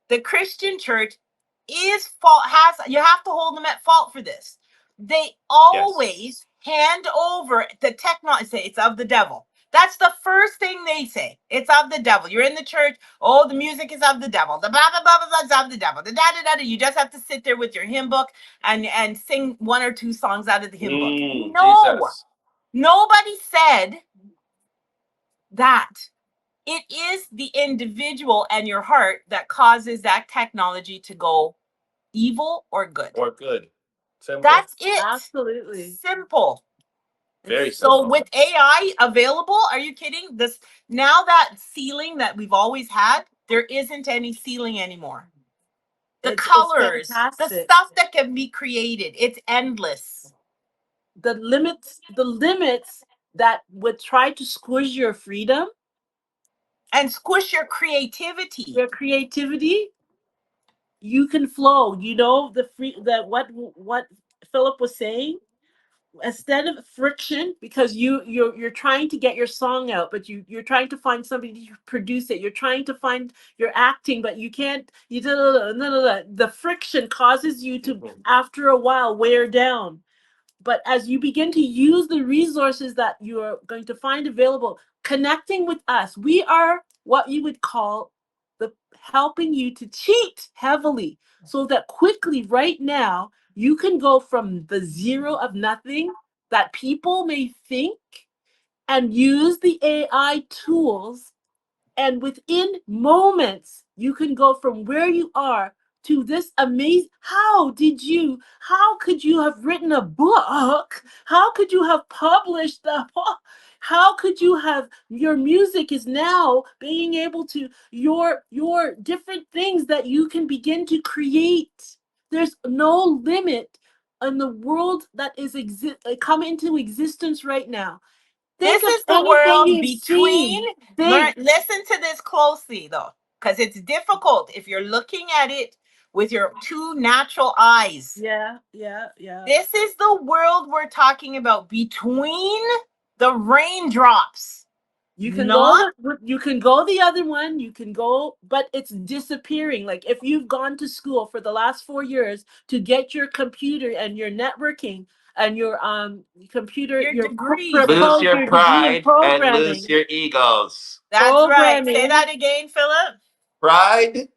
the Christian church is fault has you have to hold them at fault for this. They it. Yes. always hand over the technology, say it's of the devil. That's the first thing they say. It's of the devil. You're in the church. Oh, the music is of the devil. The blah blah blah blah blah is of the devil. The da da da da. You just have to sit there with your hymn book and sing one or two songs out of the hymn book. No, Jesus. nobody said that. It is the individual and your heart that causes that technology to go evil or good. Or good. Simple. That's it. Absolutely. Simple. It's Very So simple. with AI available, are you kidding? This now that ceiling that we've always had, there isn't any ceiling anymore. The it's colors, the fantastic. stuff that can be created, it's endless. The limits that would try to squish your freedom, And squish your creativity. your creativity, you can flow. The free that what Philip was saying, instead of friction, because you're trying to get your song out, but you're trying to find somebody to produce it, you're trying to find your acting, but you can't, the friction causes you to, Mhm. after a while, wear down. But as you begin to use the resources that you're going to find available, connecting with us, we are what you would call the helping you to cheat heavily, so that quickly right now you can go from the zero of nothing that people may think, and use the AI tools, and within moments you can go from where you are to this amazing. How could you have written a book? How could you have published the book? How could you have, your music is now being able to, your different things that you can begin to create. There's no limit in the world that is come into existence right now. Think This of is the anything world you've between, seen. Think. listen to this closely though, because it's difficult if you're looking at it with your two natural eyes. Yeah, yeah, yeah. This is the world we're talking about between the raindrops. Not You can go the other one, you can go, but it's disappearing. Like if you've gone to school for the last 4 years to get your computer and your networking and your computer, your degrees. Lose your your degree in pride and lose programming. your egos. That's right. Say Programming. that again, Philip. Pride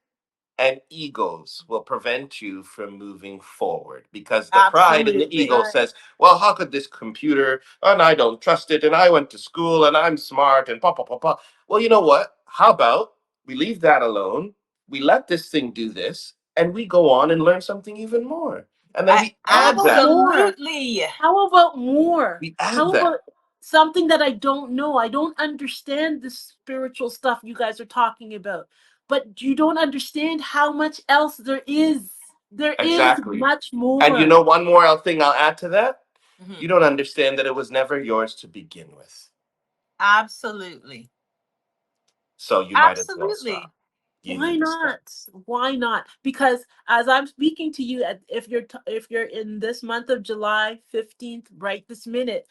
and egos will prevent you from moving forward because the pride and the ego Absolutely. Right. says, well, how could this computer, and I don't trust it, and I went to school and I'm smart and pa pa pa pa. Well, you know what? How about we leave that alone? We let this thing do this and we go on and learn something even more. And then we How add about that. more? Absolutely. How about more? We add How that. about something that I don't know. I don't understand the spiritual stuff you guys are talking about. But you don't understand how much else there is. There is Exactly. much And you more. know, one more thing I'll add to that. Mhm. You don't understand that it was never yours to begin with. Absolutely. So you might as well Absolutely. stop. You Why need to stop. not? Why not? Because as I'm speaking to you, if you're in this month of July 15th, right this minute,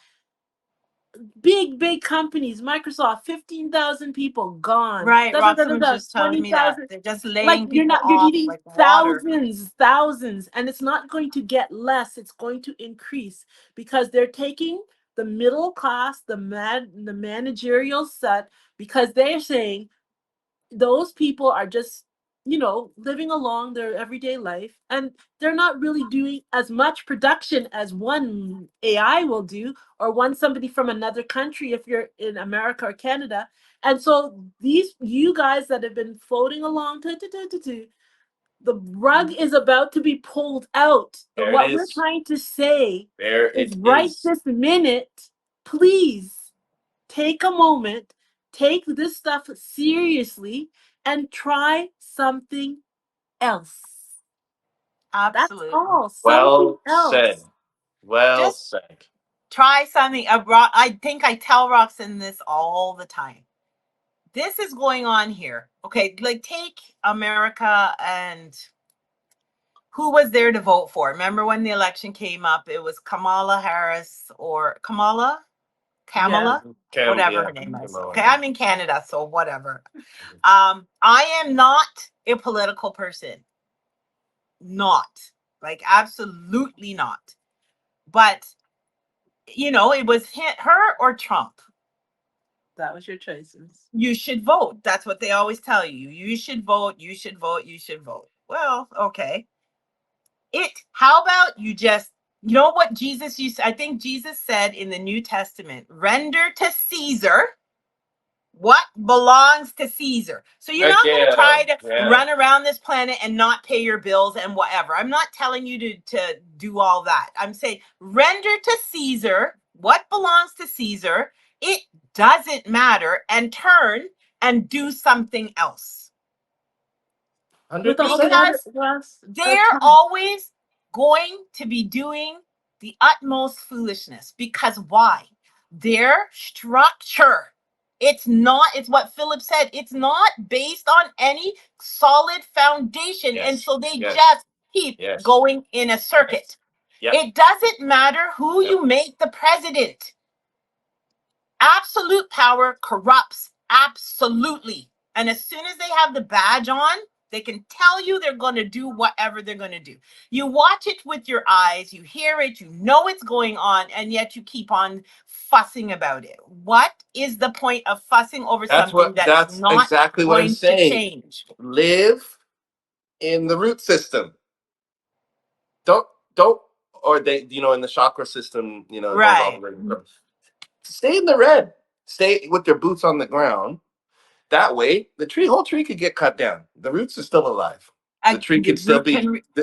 big companies, Microsoft, 15,000 people gone. Right. Da, da, da, Roxy da, was da, just telling me that 20,000. they're just Like laying you're people not, you're off eating like water. thousands, and it's not going to get less. It's going to increase because they're taking the middle class, the managerial set, because they're saying those people are just, living along their everyday life, and they're not really doing as much production as one AI will do, or one somebody from another country if you're in America or Canada. And so these you guys that have been floating along, the rug Mhm. is about to be pulled out. And There it what we're is. trying to say There is it right is. this minute, please take a moment, take this stuff seriously, and try something else. That's Absolutely. all. Something Well said. else. Well Just said. try something. I think I tell Roxanne this all the time. This is going on here. Okay, like take America and who was there to vote for? Remember when the election came up? It was Kamala Harris or Yeah. Kamala, whatever Yeah. her name is. Come Okay, on. I'm in Canada, so whatever. I am not a political person. Not like absolutely not. But it was her or Trump. That was your choices. You should vote. That's what they always tell you. You should vote. You should vote. You should vote. Well, okay. How about you just, what Jesus used, I think Jesus said in the New Testament, render to Caesar what belongs to Caesar. So you're Heck not going to yeah. try to Yeah. run around this planet and not pay your bills and whatever. I'm not telling you to do all that. I'm saying render to Caesar what belongs to Caesar. It doesn't matter, and turn and do something else. With Hundred all the percent. other Because was they're always going to be doing the utmost foolishness. Because why? Their structure. It's what Philip said. It's not based on any solid foundation. And Yes. so they Yes. just keep Yes. going in a Yes. circuit. Yep. It doesn't matter who Yep. you make the president. Absolute power corrupts absolutely. And as soon as they have the badge on, they can tell you they're going to do whatever they're going to do. You watch it with your eyes, you hear it, you know it's going on, and yet you keep on fussing about it. What is the point of fussing over something that is That's not exactly what I'm going to saying. change? Live in the root system. Don't or they in the chakra system, it goes all the Right. way from stay in the red. Stay with your boots on the ground. That way, whole tree could get cut down. The roots are still alive. The tree The could still root be.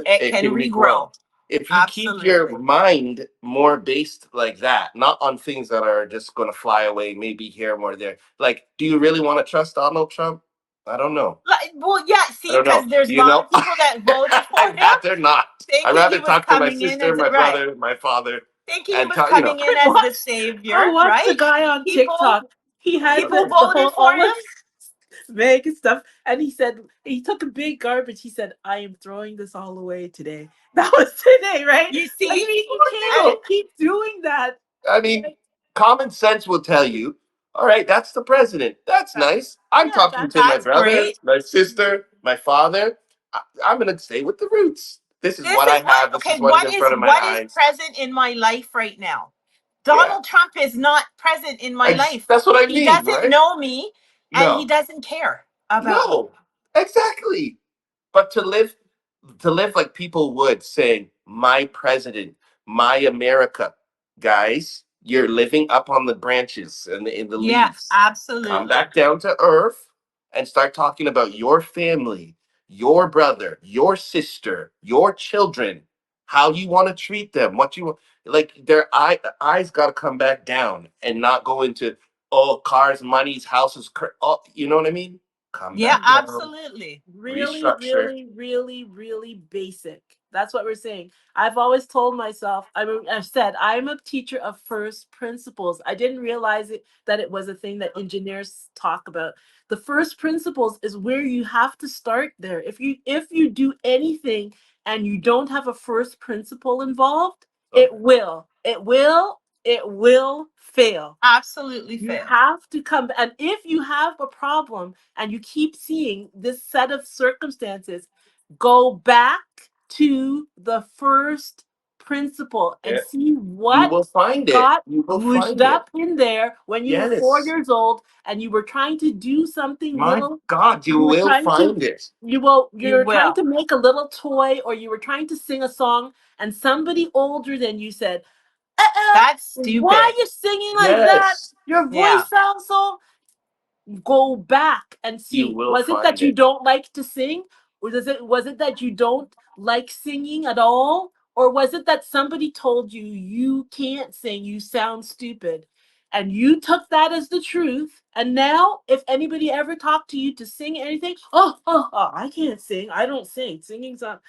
it It can can regrow. regrow. If you keep your Absolutely. mind more based like that, not on things that are just going to fly away, maybe here, more there. Like, do you really want to trust Donald Trump? I don't know. Well, yeah, I see, don't know. because there's a You lot know, of people that voted for I'd him rather not. I'd thinking he rather was talk to my coming in sister, as my right, brother, my father, thinking he and was tell you know. coming in I as the watched I savior, watched the right? guy on People TikTok. He had Yep. people the voted whole for all the him. Vegas stuff, and he said he took a big garbage. He said, "I am throwing this all away today." That was today, right? You I see, mean, you and can't keep doing that. I mean, Like, common sense will tell you, all right, that's the president. That's nice. I'm yeah, talking that's to my that's brother, great. my sister, my father. I'm going to stay with the roots. This is This what I is what have. This okay. is what is What in is front of my what is eyes. present in my life right now? Yeah. Donald Trump is not present in my life. That's what I He mean, doesn't right? know me, and he No. doesn't care about me. No. Exactly. But to live like people would say, my president, my America, guys, you're living up on the branches and in the Yeah, leaves. Come absolutely. back down to earth and start talking about your family, your brother, your sister, your children. how you want to treat them, what you like. Their eyes got to come back down and not go into, oh, cars, monies, houses. Oh, you know what I mean? Come Yeah, back down, absolutely. Really, restructure. really, really, really basic. That's what we're saying. I've always told myself, I've said, I'm a teacher of first principles. I didn't realize that it was a thing that engineers talk about. The first principles is where you have to start there. If you do anything and you don't have a first principle involved, Okay. it will fail. Absolutely You fail. have to come, and if you have a problem and you keep seeing this set of circumstances, go back to the first principle and Yeah. see You what will find it. got You will mushed find it. up in there when you were four Yes. years old and you were trying to do something My little. God, you You were will trying to find it. You you're trying will. to make a little toy, or you were trying to sing a song, and somebody older than you said, That's why are stupid. you singing like that? Yes, Your voice Yeah. sounds so. Go back and you see. will Was it that find you it. don't like to sing? Or was it that you don't like singing at all? Or was it that somebody told you you can't sing, you sound stupid? And you took that as the truth. And now, if anybody ever talked to you to sing anything, oh, I can't sing. I don't sing. Singing's not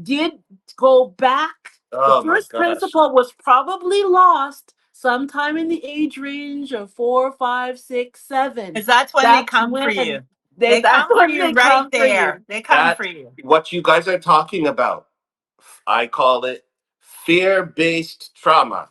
did go back. The Oh my first gosh. principle was probably lost sometime in the age range of 4, 5, 6, 7. Because that's when they That's come for when you. They that's come for when you they right come for there. you. They come for That you. what you guys are talking about, I call it fear-based trauma.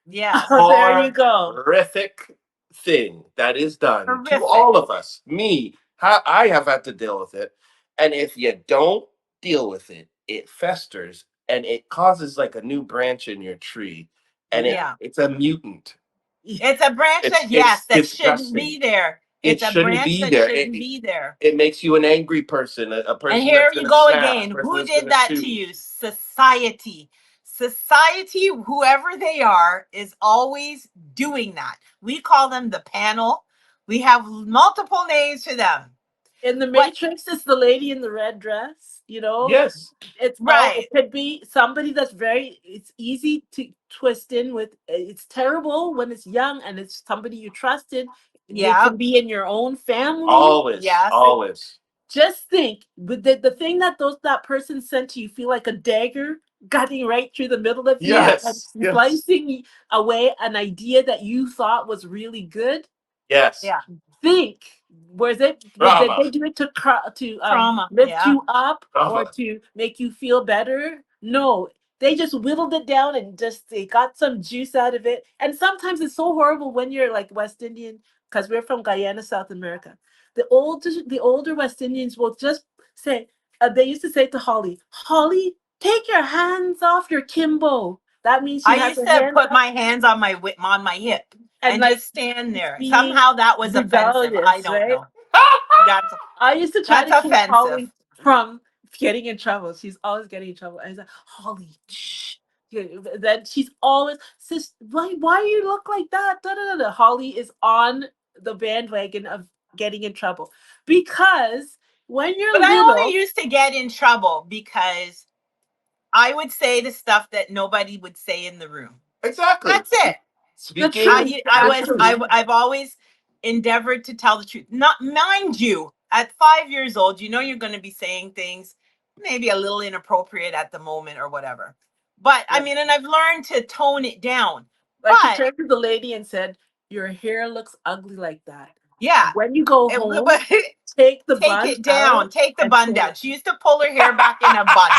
Yes. There you go. Horrific thing that is done to Horrific. all of us. Me, I have had to deal with it. And if you don't deal with it, it festers and it causes like a new branch in your tree. And Yeah. Yeah. it's a mutant. It's a branch that, It's yes, that shouldn't disgusting. be there. It It's a shouldn't branch be that there. shouldn't be there. It makes you an angry person, a And person here that's you gonna go snap, a again. person Who that's did gonna that to shoot. you? Society. Society, whoever they are, is always doing that. We call them the panel. We have multiple names for them. In the But, Matrix, it's the lady in the red dress, you know? Yes. right. It could be somebody that's very, it's easy to twist in with. It's terrible when it's young and it's somebody you trusted. They Yeah. can be in your own family. Always. Yes. Always. Just think, with the thing that person sent to you feel like a dagger cutting right through the middle of you Yeah. and Yes. Yes. slicing away an idea that you thought was really good. Yes. Yeah. Think, was it, did Trauma. they do it to Trauma. lift Yeah. you up or Trauma. to make you feel better? No, they just whittled it down and just they got some juice out of it. And sometimes it's so horrible when you're like West Indian, because we're from Guyana, South America. The older West Indians will just say, they used to say to Holly, Holly, take your hands off your Kimbo. That means she I has used her to hands put up my hands on my on my hip and and like just stand there. being Somehow that was offensive. I rebellious, don't right? know. That's I used to try that's to keep offensive. Holly from getting in trouble. She's always getting in trouble. I was like, Holly, shh. Yeah, then she's always, sis, why you look like that? Da, da, da, da. Holly is on the bandwagon of getting in trouble because when you're But I only little, used to get in trouble because I would say the stuff that nobody would say in the room. Exactly. That's it. the Speaking truth, I the was truth. exactly. I've always endeavored to tell the truth. Not mind you, at 5 years old, you know you're going to be saying things maybe a little inappropriate at the moment or whatever. But I Yeah. mean, and I've learned to tone it down. Like she But turned to the lady and said, your hair looks ugly like that. yeah, When you go home, but take the take bun it down, out take the and bun put down. it. She used to pull her hair back in a bun,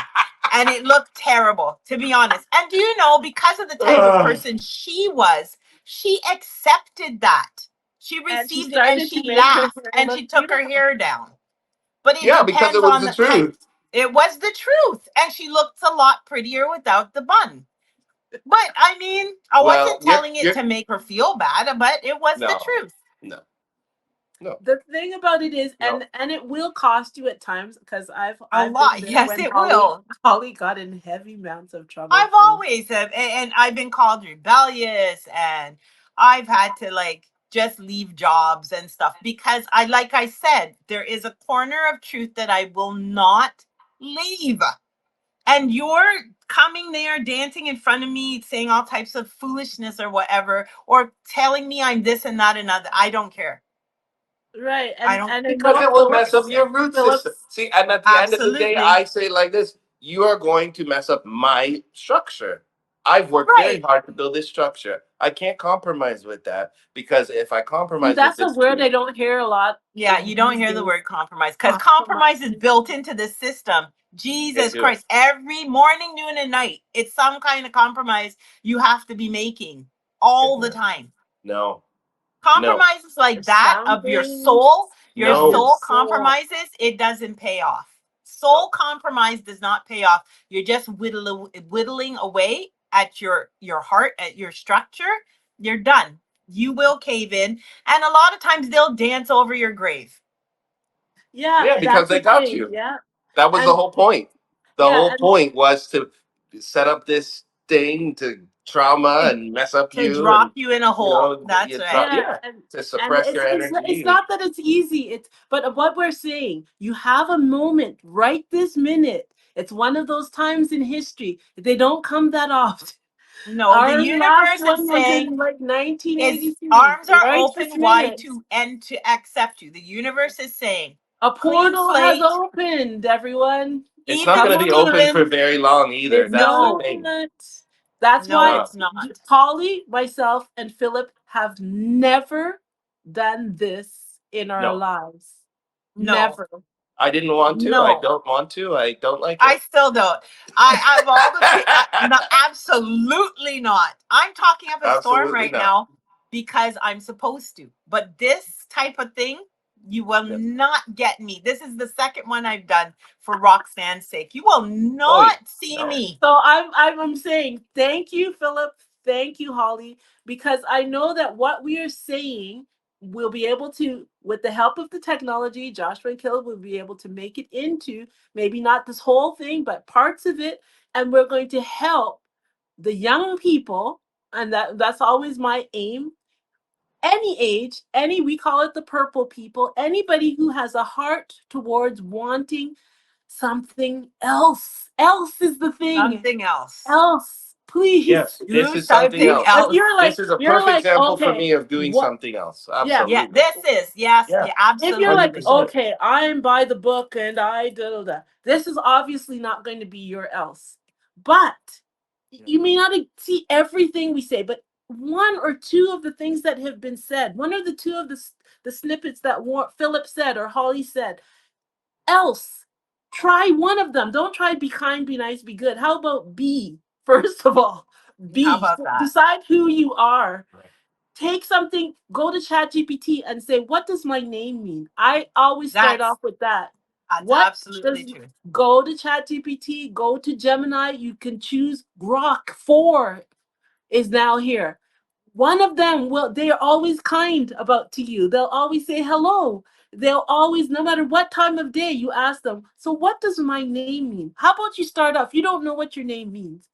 and it looked terrible, to be honest. And do you know, because of the type of Ugh. person she was, she accepted that. She And she received it and started to she make her laughed hair and look she took her beautiful. hair down. But it Yeah, because it depends was on the the type. truth. It was the truth, and she looked a lot prettier without the bun. But I mean, I Well, wasn't telling it to make her feel bad, but it was the no, truth. no, no, The thing about it is, no. and it will cost you at times, because A I've been lot. there Yes, when it Holly will. Holly got in heavy amounts of trouble I've from. always have, and I've been called rebellious, and I've had to like just leave jobs and stuff because like I said, there is a corner of truth that I will not leave. and you're coming there dancing in front of me saying all types of foolishness or whatever, or telling me I'm this and that and other. I don't care. Right. I don't And I Because know it will mess up Phillips your root system. Phillips See, and at the end of the day, absolutely I say like this: you are going to mess up my structure. I've worked very right. hard to build this structure. I can't compromise with that because if I see, compromise with that's a this word I too, don't hear a lot Yeah, you don't these hear the days. word compromise because Compromise. compromise is built into the system. can't Jesus do it. Christ. Every morning, noon, and night, it's some kind of compromise you have to be making Can't all do the it. time. No, no, Compromises like There's that some of things your of your no. soul soul. compromises, it doesn't pay off. No. Soul compromise does not pay off. You're just whittling away at your heart, at your structure. You're done. You will cave in, and a lot of times they'll dance over your grave. Yeah, Yeah, because that's they the got thing. you. Yeah. That was the And whole point. The yeah, whole and point was to set up this thing to trauma To, and mess up to you, drop and you in a hole. That's you right. drop, yeah, yeah, to and suppress your it's energy. not that it's easy. It's but what we're saying, you have a moment right this minute. It's one of those times in history. They don't come that often. No, the Our last universe is one was saying in like its 1983. arms are Right this open wide minute, to and to accept you. The universe is saying, a clean portal has slate, opened. Everyone, It's even not come going the to be on. open for demons. very long either. It's That's the No, thing. not. That's It's no, why not. it's not. Polly, myself, and Philip have never done this in our No, lives. No, Never. I didn't want to. I no. don't want to. I don't like I it. still don't. Of all the no, absolutely not. I'm talking up a storm Absolutely right not. now because I'm supposed to. But this type of thing, you will No. not get me. This is the second one I've done for Roxanne's sake. You will Oh yeah. not see No. me. So I'm saying thank you, Philip. Thank you, Holly, because I know that what we are saying we'll be able to, with the help of the technology, Joshua and Caleb will be able to make it into maybe not this whole thing, but parts of it, and we're going to help the young people, and that's always my aim. Any age, any we call it the purple people, anybody who has a heart towards wanting something else. Else is the thing. Something else. Else, please. Yes, this Do is something something else. If else. This is a you're perfect like, example for okay, me of doing what? something else. Yeah. Yeah, Absolutely. this is. Yes, Yeah. yeah, If you're Hundred like, absolutely. percent. okay, I'm by the book and I da da da, this is obviously not going to be your else. But you may not see everything we say, but one or two of the things that have been said, one or the two of the snippets that Philip said or Holly said, else. Try one of them. Don't try be kind, be nice, be good. How about be? First of all, How be. about that? Decide who you are. Take something, go to ChatGPT and say, what does my name mean? I always start That's off with that. that's What absolutely does true. go to ChatGPT, go to Gemini, you can choose Grok 4 is now here. One of them will, they are always kind about to you. They'll always say hello. They'll always, no matter what time of day you ask them, so what does my name mean? How about you start off? You don't know what your name means.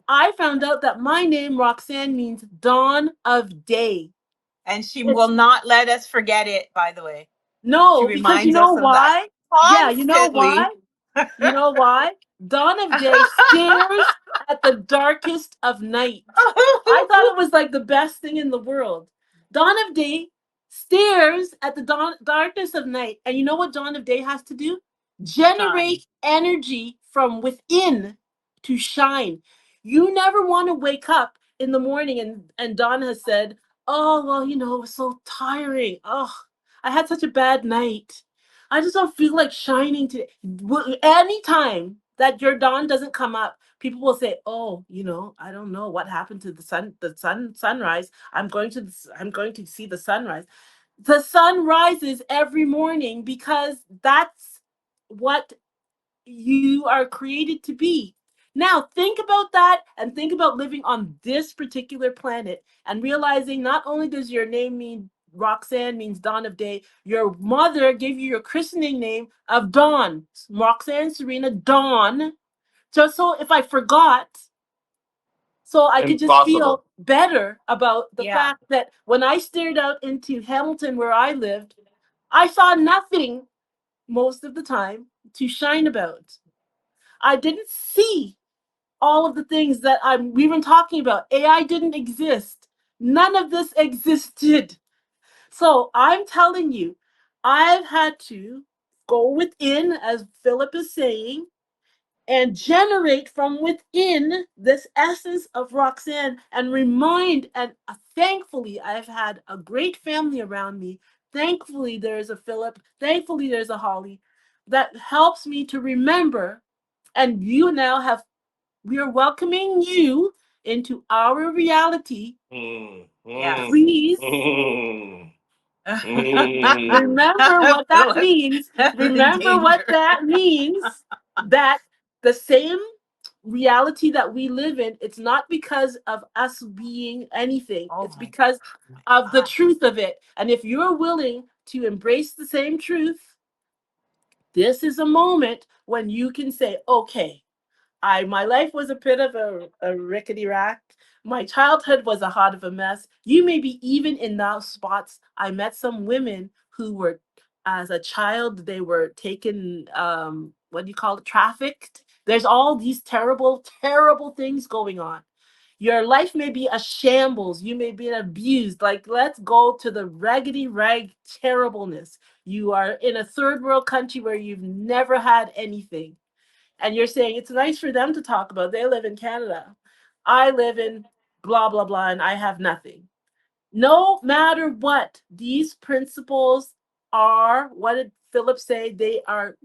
I found out that my name, Roxanne, means dawn of day. And she will It's not let us forget it, by the way. She no, because you reminds know us of that why? Yeah, you know constantly. why? You know why? Dawn of day stares at the darkest of night. I thought it was like the best thing in the world. Dawn of day stares at the darkness of night. And you know what dawn of day has to do? Shine. Generate energy from within to shine. You never want to wake up in the morning and Dawn has said, oh, well, it was so tiring. Oh, I had such a bad night. I just don't feel like shining today. Anytime that your dawn doesn't come up, people will say, "Oh, I don't know what happened to sunrise. I'm going to see the sunrise." The sun rises every morning because that's what you are created to be. Now, think about that and think about living on this particular planet and realizing not only does your name mean Roxanne means dawn of day, your mother gave you your christening name of Dawn, Roxanne Serena Dawn, just so if I forgot, so I could just Impossible. feel better about the Yeah. fact that when I stared out into Hamilton where I lived, I saw nothing most of the time to shine about. I didn't see all of the things that we've been talking about. AI didn't exist. None of this existed. So I'm telling you, I've had to go within, as Philip is saying, and generate from within this essence of Roxanne and remind. And thankfully, I've had a great family around me. Thankfully, there's a Philip. Thankfully, there's a Holly that helps me to remember. And you now have, we are welcoming you into our reality. Mm, Yes. mm, Please mm, mm. remember what that Philip, means. deadly Remember what danger. that means. That the same reality that we live in, it's not because of us being anything, Oh it's my, because my of the God. truth of it. And if you're willing to embrace the same truth, this is a moment when you can say, okay, my life was a bit of a rickety rack. My childhood was a hot of a mess. You may be even in those spots. I met some women who were, as a child, they were taken, what do you call it, trafficked. There's all these terrible, terrible things going on. Your life may be a shambles. You may be abused. Like, let's go to the raggedy rag terribleness. You are in a third world country where you've never had anything, and you're saying it's nice for them to talk about. They live in Canada. I live in blah, blah, blah, and I have nothing. No matter what, these principles are, what did Philip say? They are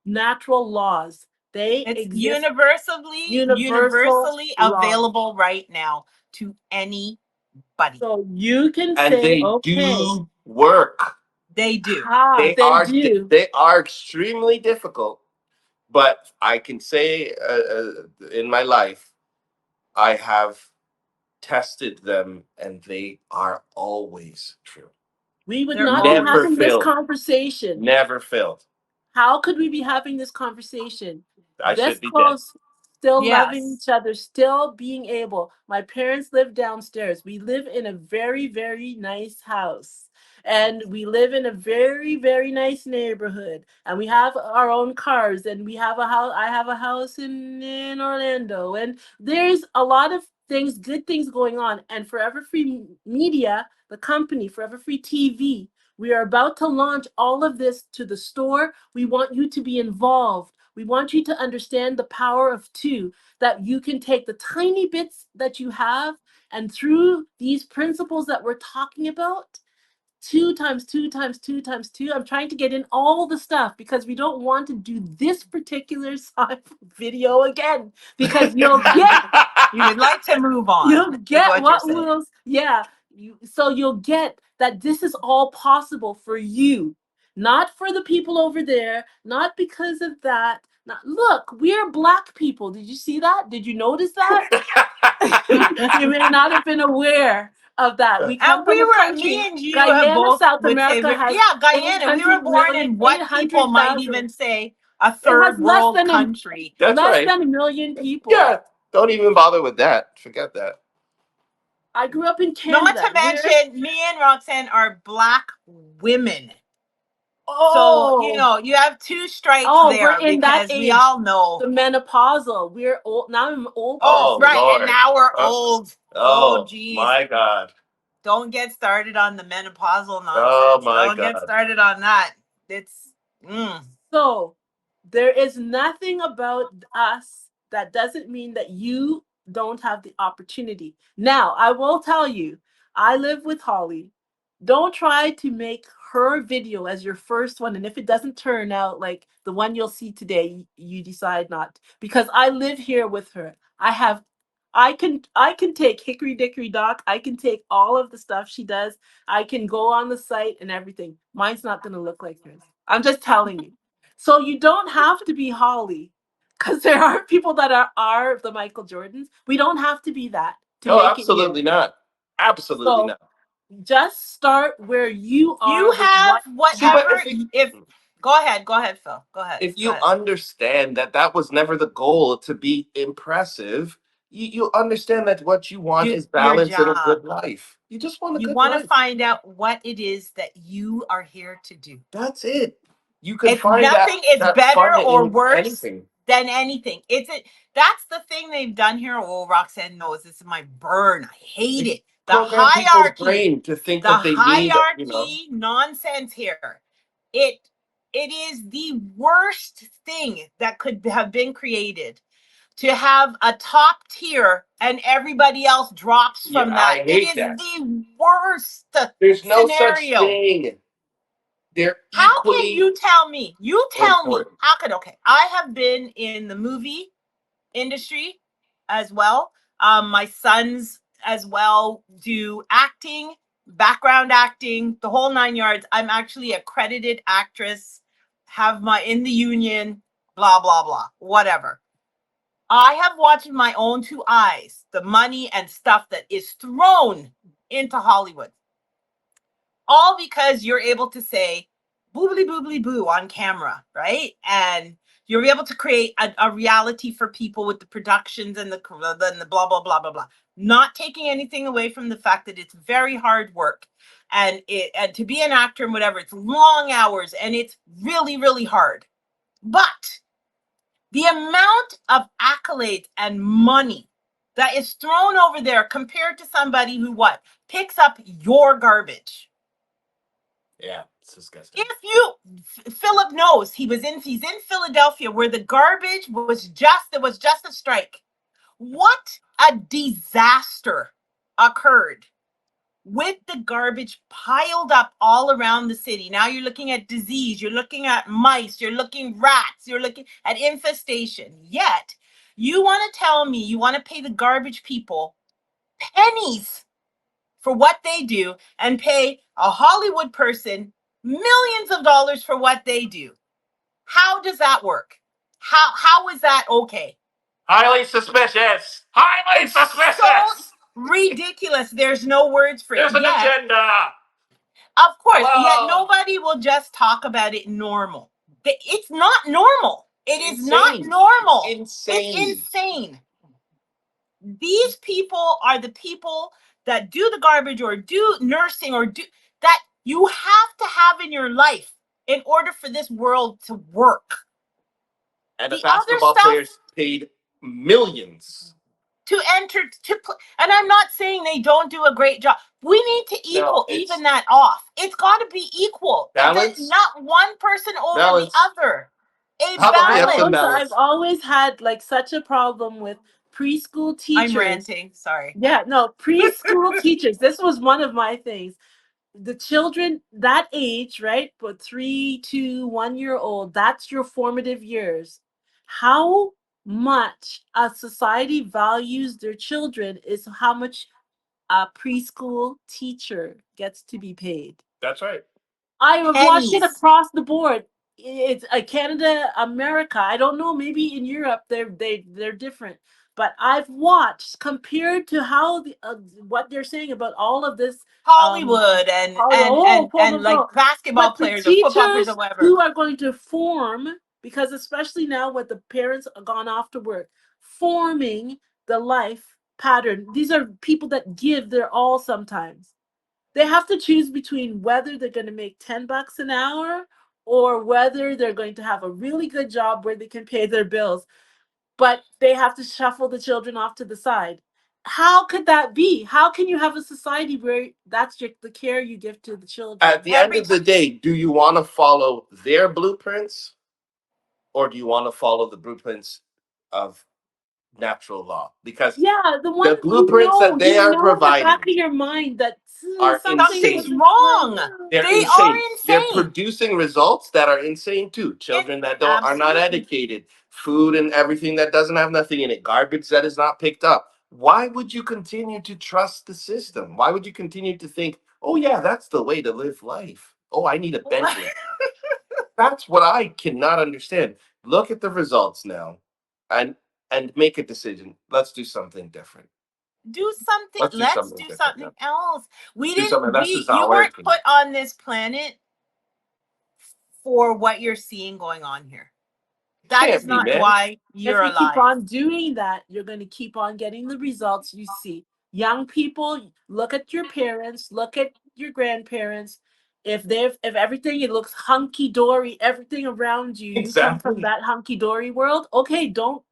natural laws. They It's exist, universally universal universally laws. available right now to anybody. So you can And say, they okay, do work. They do. They they are do. they are extremely difficult, but I can say in my life I have tested them, and they are always true. We would They're not be always Never having this true. failed. conversation. Never failed. How could we be having this conversation I this should be dead. close, still loving Yes. each other, still being able? My parents live downstairs. We live in a very, very nice house. And we live in a very, very nice neighborhood. And we have our own cars. And we have a house. I have a house in Orlando. And there's a lot of things, good things going on. And Forever Free Media, the company, Forever Free TV, we are about to launch all of this to the store. We want you to be involved. We want you to understand the power of two, that you can take the tiny bits that you have, and through these principles that we're talking about, two times two times two times two. I'm trying to get in all the stuff because we don't want to do this particular video again, because You would like to move on, you'll is get what you're what saying. will, yeah, so you'll get that this is all possible for you, not for the people over there, not because of that. Not, look, we're black people. Did you see that? Did you notice that? You may not have been aware of that. We come And from we a were, me country, and you Guyana, both South would say, America has yeah, over Guyana, we were 100 born million, in what people might 800,000. even say a It has third world country. That's less right. than a million people. Yeah. Don't even bother with that. Forget that. I grew up in Not to Canada. We're, mention, me and Roxanne are black women. So, oh, you have two strikes oh, we're there in that because we age, all know. the menopausal. We're old now. I'm an old Oh, Oh person. right. And Lord. now we're Oh, old. Oh, oh geez. my God. Don't get started on the menopausal Oh nonsense. my Don't get God. started on that. It's, mm. So there is nothing about us that doesn't mean that you don't have the opportunity. Now, I will tell you, I live with Holly. Don't try to make her video as your first one. And if it doesn't turn out like the one you'll see today, you decide not. Because I live here with her. I can take Hickory Dickory Dock. I can take all of the stuff she does. I can go on the site and everything. Mine's not gonna look like hers. I'm just telling you. So you don't have to be Holly, because there are people that are the Michael Jordans. We don't have to be that to Oh, make it here. absolutely not. Absolutely So not. just start where you You are with have what See, have. but whatever. If go ahead, Phil. Go ahead. if Go you ahead. understand that that was never the goal to be impressive, you understand that what you want Do is your balance in a job. good life. You just want a You good want to life. find out what it is that you are here to do. That's it. You could It's find nothing is that better fun or in worse. anything. than anything. That's the thing they've done here. Oh, Roxanne knows this is my burn. I hate They it. The program people's hierarchy, brain to think the that they need, you know. hierarchy nonsense here. It it is the worst thing that could have been created, to have a top tier and everybody else drops Yeah, from that. I It hate is that. the worst There's no such scenario. thing. They're How can equally you tell me? You tell me. important. How could, okay? I have been in the movie industry as well. My sons as well do acting, background acting, the whole nine yards. I'm actually a credited actress, have my in the union, blah blah blah, whatever. I have watched with my own two eyes the money and stuff that is thrown into Hollywood, all because you're able to say boobly boobly boo on camera, right? And you're able to create a reality for people with the productions and the blah blah blah blah blah. Not taking anything away from the fact that it's very hard work, and to be an actor and whatever, it's long hours and it's really really hard. But the amount of accolades and money that is thrown over there compared to somebody who what picks up your garbage. Yeah, it's disgusting. If you, Philip knows, he's in Philadelphia where the garbage was just, there was just a strike. What a disaster occurred with the garbage piled up all around the city. Now you're looking at disease, you're looking at mice, you're looking rats, you're looking at infestation. Yet you want to tell me you want to pay the garbage people pennies for what they do and pay a Hollywood person millions of dollars for what they do. How does that work? How is that okay? Highly suspicious. Highly It's so suspicious. ridiculous. There's no words for it There's an yet. agenda. Of course, yet Hello. nobody will just talk about it normal. It's not normal. It It's is not insane. normal. It's It's insane. insane. These people are the people that do the garbage or do nursing or do that you have to have in your life in order for this world to work. And the The other basketball stuff players paid millions. to enter to put, and I'm not saying they don't do a great job. We need to No, even it's that off. It's got to be equal. It does balance. not one person over the Balance. other. A How about we have some balance. I've balance? always had like such a problem with preschool I'm teachers. ranting. Sorry. Yeah, no, preschool teachers. This was one of my things. The children that age, right? But 3 to 1 year old, that's your formative years. How much a society values their children is how much a preschool teacher gets to be paid. That's right. I have watched it Pennies. across the board. It's Canada, America. I don't know. Maybe in Europe they're different. But I've watched compared to how what they're saying about all of this. Um, Hollywood and and oh, and pull, and pull, like pull. basketball But the players or football players or teachers whatever. who are going to form, because especially now with the parents are gone off to work, forming the life pattern. These are people that give their all sometimes. They have to choose between whether they're going to make $10 an hour or whether they're going to have a really good job where they can pay their bills, but they have to shuffle the children off to the side. How could that be? How can you have a society where that's the care you give to the At children? the end Every of the time. day, do you want to follow their blueprints or do you want to follow the blueprints of natural law? Because Yeah, the the one blueprints that they you are know in the back providing of your mind that are something Something's insane. isn't right. wrong. They're They are insane. They're insane. producing results that are insane too. It Children that don't are not absolutely. educated, food and everything that doesn't have nothing in it, garbage that is not picked up. Why would you continue to trust the system? Why would you continue to think, "Oh yeah, that's the way to live life. Oh, I need a Bentley." That's what I cannot understand. Look at the results now and make a decision. Let's do something different. Do something. Let's do Let's something do different something now. else. We Do something. didn't. That's just You not weren't working. put on this planet for what you're seeing going on here. That is Can't be, not man. why If you're you keep alive. on doing that, you're going to keep on getting the results you see. Young people, look at your parents, look at your grandparents. If everything it looks hunky dory, everything around you, you come from Exactly. that hunky dory world. Okay, don't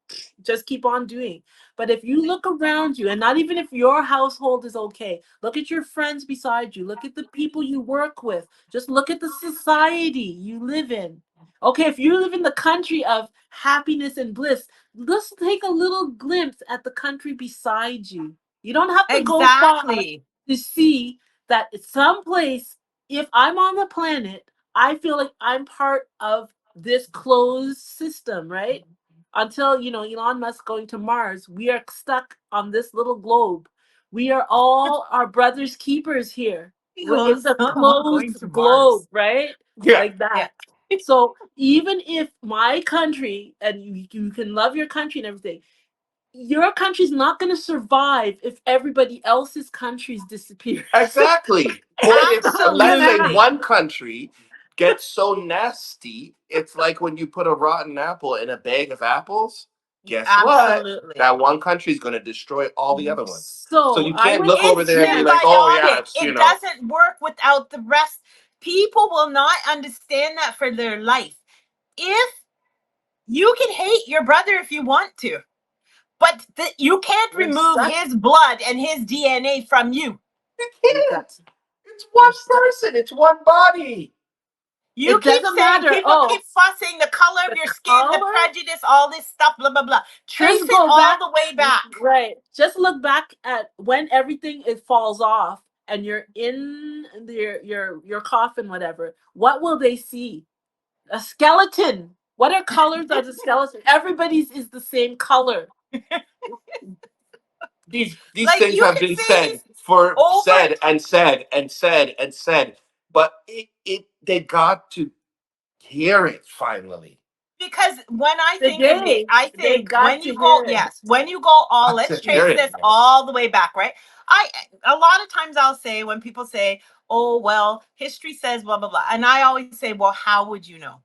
just keep on doing. But if you look around you, and not even if your household is okay, look at your friends beside you, look at the people you work with, just look at the society you live in. Okay, if you live in the country of happiness and bliss, let's take a little glimpse at the country beside you. You don't have to go far Exactly. to see that someplace, if I'm on the planet, I feel like I'm part of this closed system, right? Until, Elon Musk going to Mars, we are stuck on this little globe. We are all our brother's keepers here. He It's goes, a I'm going closed to globe, Mars. right? Yeah. Like Yeah. that. So even if my country, and you can love your country and everything, your country's not going to survive if everybody else's countries disappear. Exactly. Or It's if, not let's gonna say, Absolutely. one country gets so nasty, it's like when you put a rotten apple in a bag of apples. Guess what? Absolutely. That one country is going to destroy all the other ones. So So you I can't would look over It's there and be suggest, like, "Oh yeah, symbiotic. it's It doesn't work without the rest. People will not understand that for their life. If you can hate your brother if you want to, but you can't you're remove stuck. his blood and his DNA from you. you You got, can't. It's one you're stuck. person. It's one body." You It keep doesn't saying, matter. people keep Oh, fussing the color of the your skin, the color. prejudice, all this stuff, blah, blah, blah. Trace Just it go all back. the way back. Right. Just look back at when everything it falls off and you're in your coffin, whatever. What will they see? A skeleton. What are colors are the skeleton? Everybody's is the same color. These Like, things you have can been say said this for over said and said and said and said, but it they got to hear it finally. because when I think of it, Today, I they think got when to you go, hear it. yes, when you go all, Got let's to hear trace it, this man. all the way back, right? I A lot of times I'll say when people say, "Oh, well, history says blah blah blah," and I always say, "Well, how would you know?"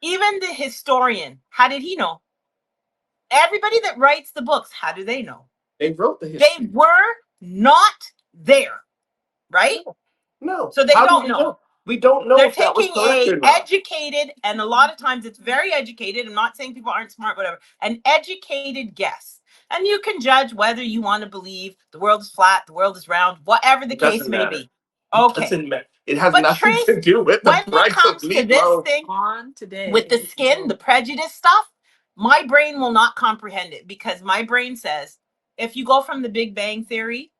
Even the historian, how did he know? Everybody that writes the books, how do they know? They wrote the They history. were not there, right? No, no. So they How do don't we know. know? We don't know They're if that was taking correct a or not. educated, and a lot of times it's very educated. I'm not saying people aren't smart, whatever. An educated guess. And you can judge whether you want to believe the world is flat, the world is round, whatever the It case doesn't may matter. be. It Okay. doesn't matter. It has But nothing trace, to do with the when it price of comes to this meatloaf. thing On with today. the skin, the prejudice stuff, my brain will not comprehend it because my brain says if you go from the Big Bang Theory,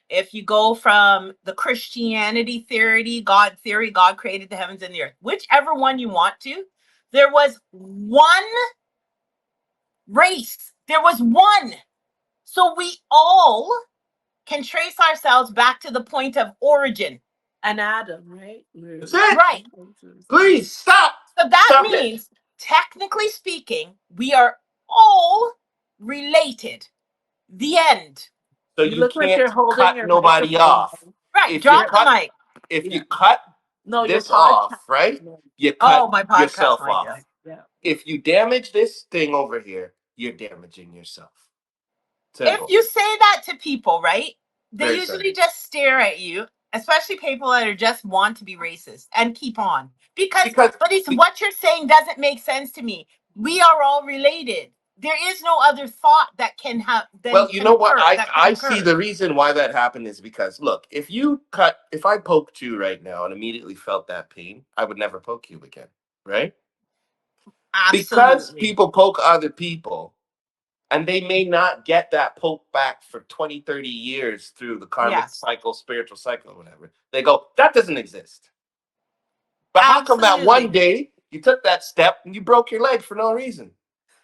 if you go from the Christianity theory, God created the heavens and the earth, whichever one you want to, there was one race. There was one. So we all can trace ourselves back to the point of origin. An Adam, right? That's it. Right. Please stop. So that Stop it. means, technically speaking, we are all related. The end. So You you look like you're can't holding cut your nobody microphone. off. Right. If you Drop You're, the cut mic. if yeah. you cut No, your this podcast. off, right? No. You cut Oh, my podcast yourself mic. off. Yes. Yeah. If you damage this thing over here, you're damaging yourself. If Simple. you say that to people, right, they Very simple. usually just stare at you, especially people that are just want to be racist and keep on. Because, Because but it's what you're saying doesn't make sense to me. We are all related. There is no other thought that can have then well, you know what? concur I that can I see occur. the reason why that happened is because look, if I poked you right now and immediately felt that pain, I would never poke you again, right? Because Absolutely. people poke other people and they may not get that poke back for 20, 30 years through the karmic Yes. cycle, spiritual cycle, or whatever. They go, that doesn't exist. But how come that one Absolutely. day you took that step and you broke your leg for no reason?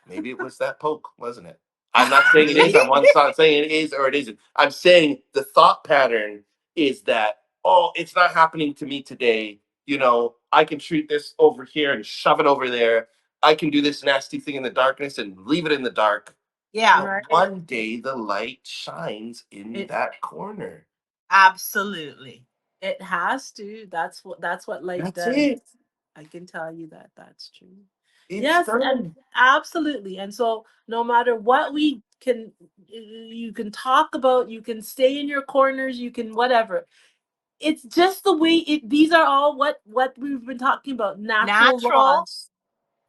Maybe it was that poke, wasn't it? I'm not saying it is. Maybe. I'm saying it is or it isn't. I'm saying the thought pattern is that, oh, it's not happening to me today. I can treat this over here and shove it over there. I can do this nasty thing in the darkness and leave it in the dark. Yeah. But Right. one day the light shines in It that corner. Absolutely. it has to. That's what light That's does. it. I can tell you that that's true. It's Yes, and done. absolutely. And so no matter what we can you can talk about, you can stay in your corners, you can whatever. It's just the way it. These are all what we've been talking about. Natural Natural laws.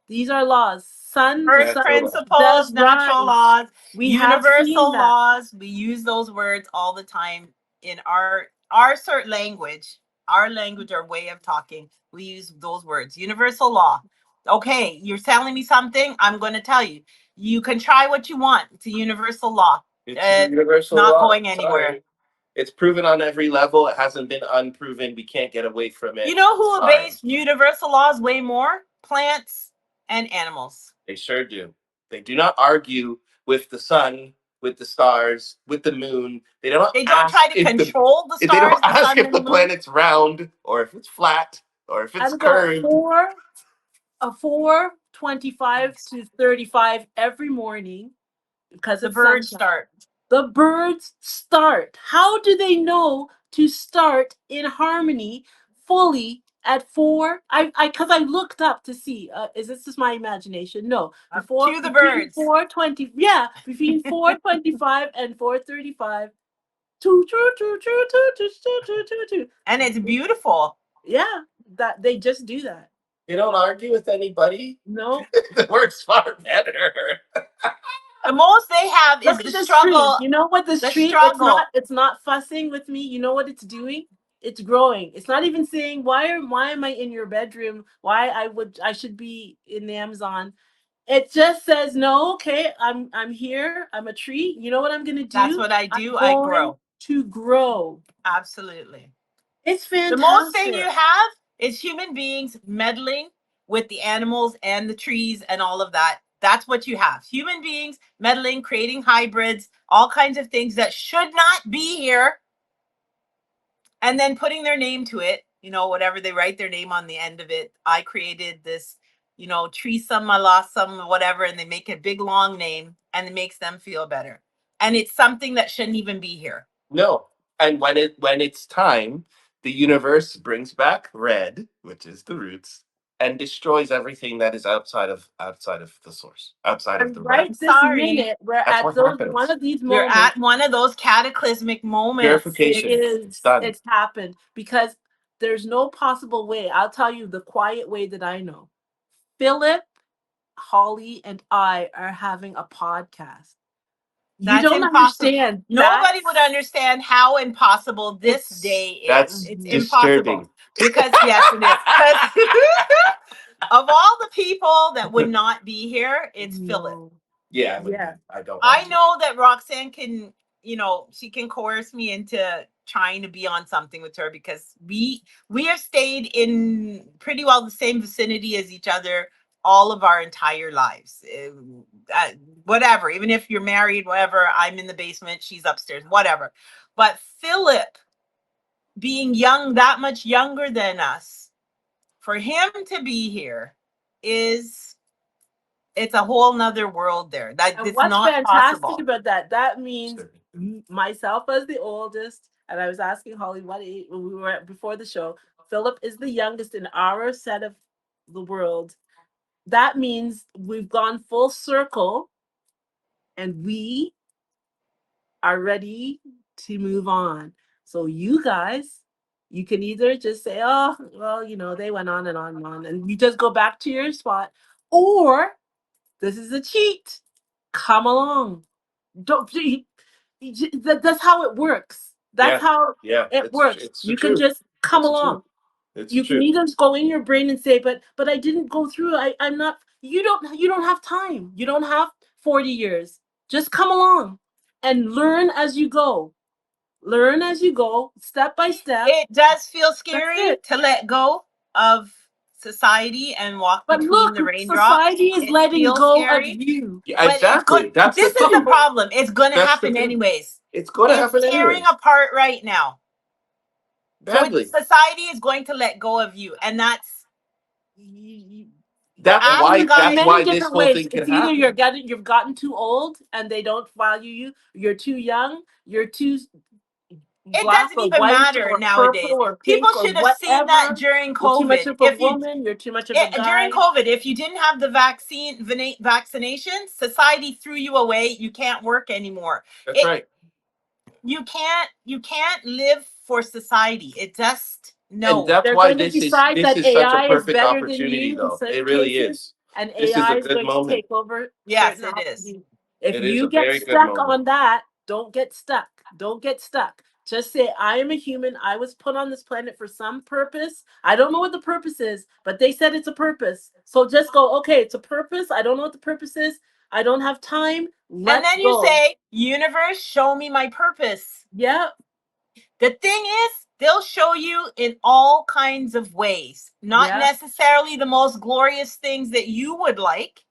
These are laws. The first sun Natural law. principles, does natural rise. laws, We have seen universal that. laws. We use those words all the time in our certain language, our language, our way of talking. We use those words. Universal law. Okay, you're telling me something. I'm going to tell you. You can try what you want. It's a universal law. It's a universal Not law. going anywhere. Sorry. It's proven on every level. It hasn't been unproven. We can't get away from it. You know who It's fine. obeys universal laws way more? Plants and animals. They sure do. They do not argue with the sun, with the stars, with the moon. They don't try to control the they don't stars, the ask sun, if and the the moon. planet's round or if it's flat or if it's At about curved. 4:25 to 35 every morning, because The it's birds sunshine. start. The birds start. How do they know to start in harmony fully at 4? Because I looked up to see. Is this just my imagination? No. Cue the Between birds. 4:20, yeah, between 4:25 and 4:35. Choo choo choo choo choo choo choo choo choo choo. And it's beautiful. Yeah, that they just do that. They don't argue with anybody. No. It works far better. The most they have is Look the at this tree. struggle. You know what this The tree? struggle. It's not fussing with me. You know what it's doing? It's growing. It's not even saying why am I in your bedroom? Why I should be in the Amazon. It just says no. Okay, I'm here. I'm a tree. You know what I'm gonna That's do? what I I'm do. I going grow. to grow. Absolutely. It's The most thing fantastic. you have is human beings meddling with the animals and the trees and all of that. That's what you have. Human beings meddling, creating hybrids, all kinds of things that should not be here, and then putting their name to it. You know, whatever they write their name on the end of it. I created this, tree some, some, whatever, and they make a big long name and it makes them feel better. And it's something that shouldn't even be here. No. And when it's time, the universe brings back red, which is the roots, and destroys everything that is outside of the source, outside of And the red. right I'm this sorry. minute, we're That's at what those one happens. of these You're moments. at one of those cataclysmic moments. It Purification. It's is. done. It's happened because there's no possible way. I'll tell you the quiet way that I know. Philip, Holly, and I are having a podcast. You That's don't impossible. understand. Nobody would understand how impossible this It's day is. That's It's Mhm. impossible. disturbing. Because, yes, it is. 'Cause of all the people that would not be here, it's Philip. No. Yeah, I wouldn't Yeah. be. I don't I want to. know that Roxanne can, she can coerce me into trying to be on something with her because we have stayed in pretty well the same vicinity as each other all of our entire lives. Whatever, even if you're married, whatever, I'm in the basement, she's upstairs, whatever. But Philip, being young, that much younger than us, for him to be here is it's a whole nother world there. That And it's what's not fantastic possible. about that? That means Disturbing. myself as the oldest, and I was asking Holly what age when we were before the show. Philip is the youngest in our set of the world. That means we've gone full circle, and we are ready to move on. So you guys, you can either just say, "Oh, well, they went on and on and on," and you just go back to your spot, or this is a cheat. Come along. Don't that's how it works. That's Yeah, how yeah. it works. It's the You can truth. just come It's the truth. along. It's the You can truth. either go in your brain and say, but I didn't go through. I'm not. You don't have time. You don't have 40 years. Just come along and learn as you go. Learn as you go, step by step. It does feel That's scary it. to let go of society and walk But between look, the raindrops. society is It letting feels go of scary, you. Yeah, but it's good. exactly. That's the This is the thing. problem. It's going to That's the happen thing. anyways. It's going to It's happen tearing anyways. apart right now. So Badly. society is going to let go of you, and that's You, That's ask the why. in That's guy. many why this different whole ways. thing can It's either happen. you've gotten too old and they don't value you, you're too young, you're too It black doesn't or even white matter or nowadays. purple or People pink or should have seen that whatever. during You're too much COVID. of a If you woman, you're too much of a during guy. COVID, if you didn't have the vaccination, society threw you away. You can't work anymore. That's It right. you can't live for society. It just And no. that's They're why going to decide this that is such a AI is perfect better than opportunity, you in though. certain It really cases, is. and This is a AI is good going to moment. take over Yes, certain it is. opportunities. If It is a you get very good stuck moment. on that, don't get stuck. Don't get stuck. Just say, I am a human. I was put on this planet for some purpose. I don't know what the purpose is, but they said it's a purpose. So just go, okay, it's a purpose. I don't know what the purpose is. I don't have time. And Let's then you go. say, "Universe, show me my purpose." Yep. The thing is, they'll show you in all kinds of ways. Not Yep. necessarily the most glorious things that you would like,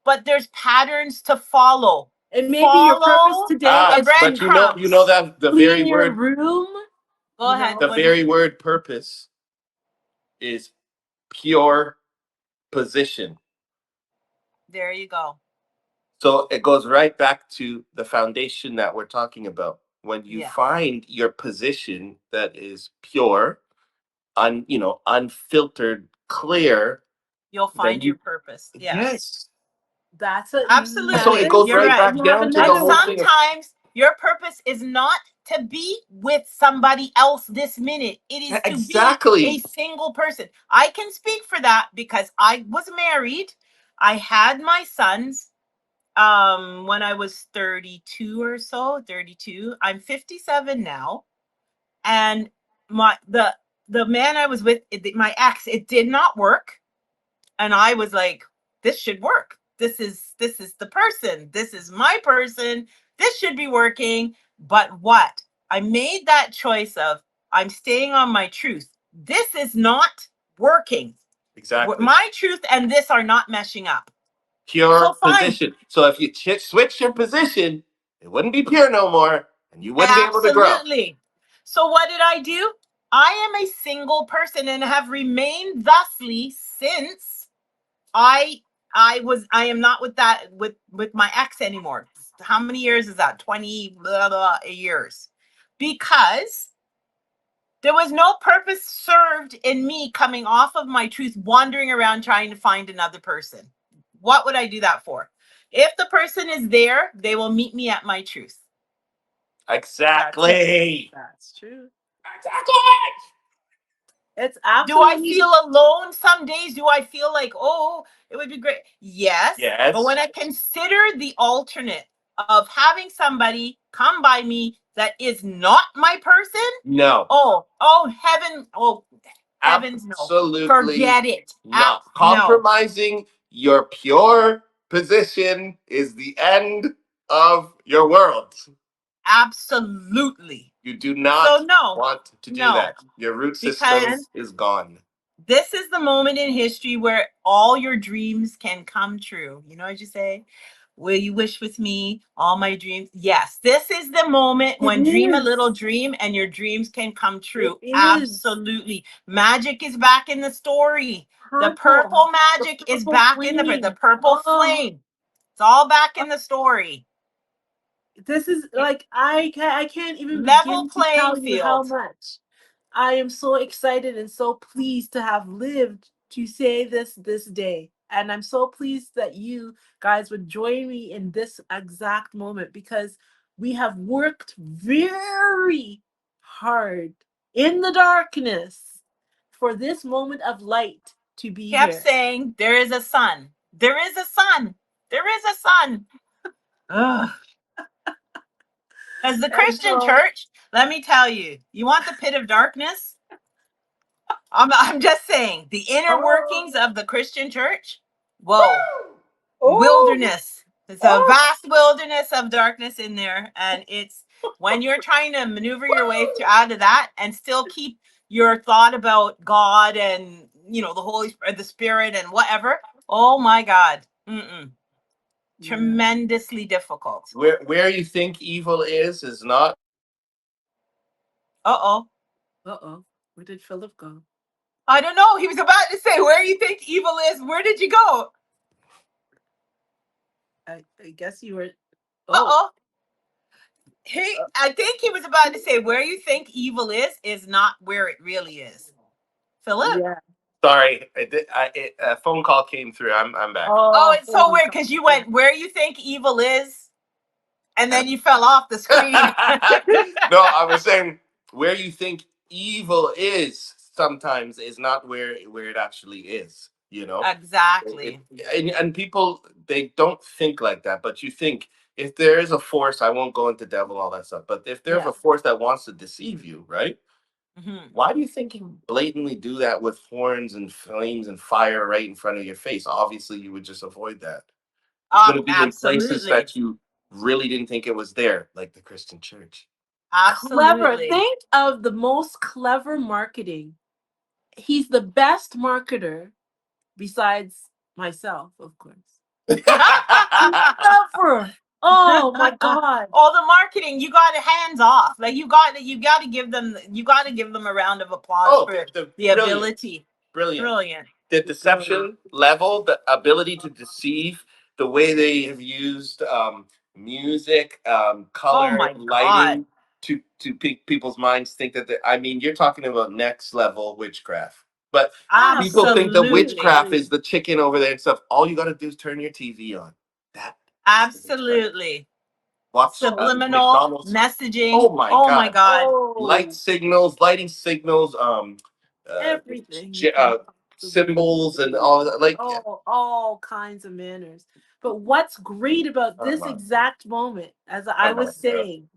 but there's patterns to follow. And maybe your purpose Follow today the Ah, is but to you know breadcrumbs. that clean your room. Go You ahead. the know, What did very word purpose is pure position. There you go. So it goes right back to the foundation that we're talking about. When you Yeah. find your position that is pure, unfiltered, clear, You'll then find your you purpose. Yes. yes. that's a So it Absolutely. goes You're nice. right right. back You have down to And the another whole one. thing of sometimes your purpose is not to be with somebody else this minute. It is to be a exactly. single person. I can speak for that because I was married. I had my sons when I was 32 or so, 32. I'm 57 now. And my the man I was with, my ex, it did not work, and I was like, this should work. This is the person. This is my person. This should be working. But what? I made that choice of I'm staying on my truth. This is not working. Exactly. My truth and this are not meshing up. So Pure fine. position. So if you switch your position, it wouldn't be pure no more, and you wouldn't be able to grow. Absolutely. So what did I do? I am a single person and have remained thusly since I I am not with that with my ex anymore. How many years is that? 20 blah, blah, years. Because there was no purpose served in me coming off of my truth, wandering around trying to find another person. What would I do that for? If the person is there, they will meet me at my truth. That's it. Exactly. That's true. Exactly. It's Do I absolutely feel alone some days? Do I feel like, oh, it would be great? Yes. But when Yes. I consider the alternate of having somebody come by me that is not my person, No. oh, heavens, no. Absolutely Forget it. not. No, Compromising your pure position is the end of your world. absolutely. You do So, not no, want to do no, that. Your root system because and is gone. this is the moment in history where all your dreams can come true. You know what you say? Will you wish with me all my dreams? Yes, this is the moment it when dream a little is. dream and your dreams can come It true. is Absolutely. Magic is back in the story. The purple. purple The magic is purple back in the flame. purple Oh, flame. It's all back in the story. this is like I can't even Level begin to playing tell you how field. much I am so excited and so pleased to have lived to say this day. And I'm so pleased that you guys would join me in this exact moment because we have worked very hard in the darkness for this moment of light to be Kept here. saying, there is a sun. There is a sun. There is a sun. Ugh. As the And Christian so, church, let me tell you, you want the pit of darkness? I'm just saying, the inner oh, workings of the Christian church, whoa, oh, wilderness. It's a oh, vast wilderness of darkness in there. And it's when you're trying to maneuver your way through out of that and still keep your thought about God and, the Holy Spirit, the Spirit, and whatever. Oh my God. Mm-mm. yeah. Tremendously difficult. Where you think evil is not. Uh oh. Uh-oh. Where did Philip go? I don't know. He was about to say, where you think evil is? Where did you go? I guess you were. Uh Oh, oh. I think he was about to say, where you think evil is not where it really is. Philip? yeah. Sorry, a phone call came through. I'm back. Oh, Oh, it's so phone weird call. because you went, where you think evil is? And then you fell off the screen. No, I was saying where you think evil is sometimes is not where it actually is. You know, it, Exactly. and people they don't think like that. But you think if there is a force, I won't go into devil all that stuff. But if there's Yeah. a force that wants to deceive you, right? Mhm. Why do you think you blatantly do that with horns and flames and fire right in front of your face? Obviously, you would just avoid that. It's going to be in places Absolutely. that you really didn't think it was there, like the Christian church. Clever. Absolutely. Think of the most clever marketing. He's the best marketer besides myself, of course. Clever. Oh my God. All the marketing, you got it hands off. Like you got to give them a round of applause Oh, for the the brilliant, ability. brilliant. Brilliant. The Brilliant. deception level, the ability to deceive, the way they have used music, Oh color, my god. lighting to pick people's minds. Think that I mean, you're talking about next level witchcraft, but people think the Absolutely. witchcraft is the chicken over there and stuff. All you got to do is turn your TV on. That is the witchcraft. Absolutely. Watch Subliminal McDonald's. messaging. Oh my Oh my god! god. Light Oh, signals, lighting signals, uh, everything you j- can uh, possibly symbols, and all that. Like, yeah, oh, all kinds of manners. But what's great about I this love, exact moment, as I I was love, saying,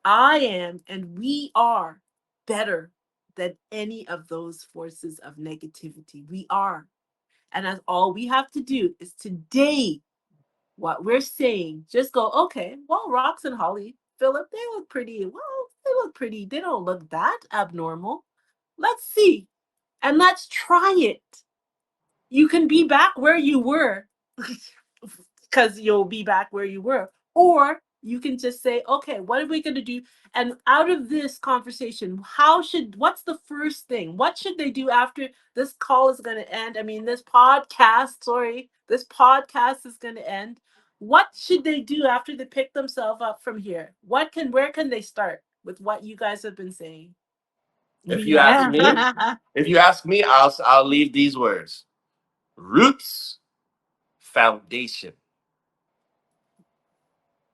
I am and we are better than any of those forces of negativity. We are. And as all we have to do is today, what we're saying, just go, okay, well, Rox and Holly, Philip, they look pretty. Well, they look pretty. They don't look that abnormal. Let's see. And let's try it. You can be back where you were because you'll be back where you were. Or you can just say, okay, what are we going to do? And out of this conversation, what's the first thing? What should they do after this call is going to end? I mean, this podcast is going to end. What should they do after they pick themselves up from here? Where can they start with what you guys have been saying? if We you have ask to me, do. if you ask me, I'll leave these words: roots, foundation.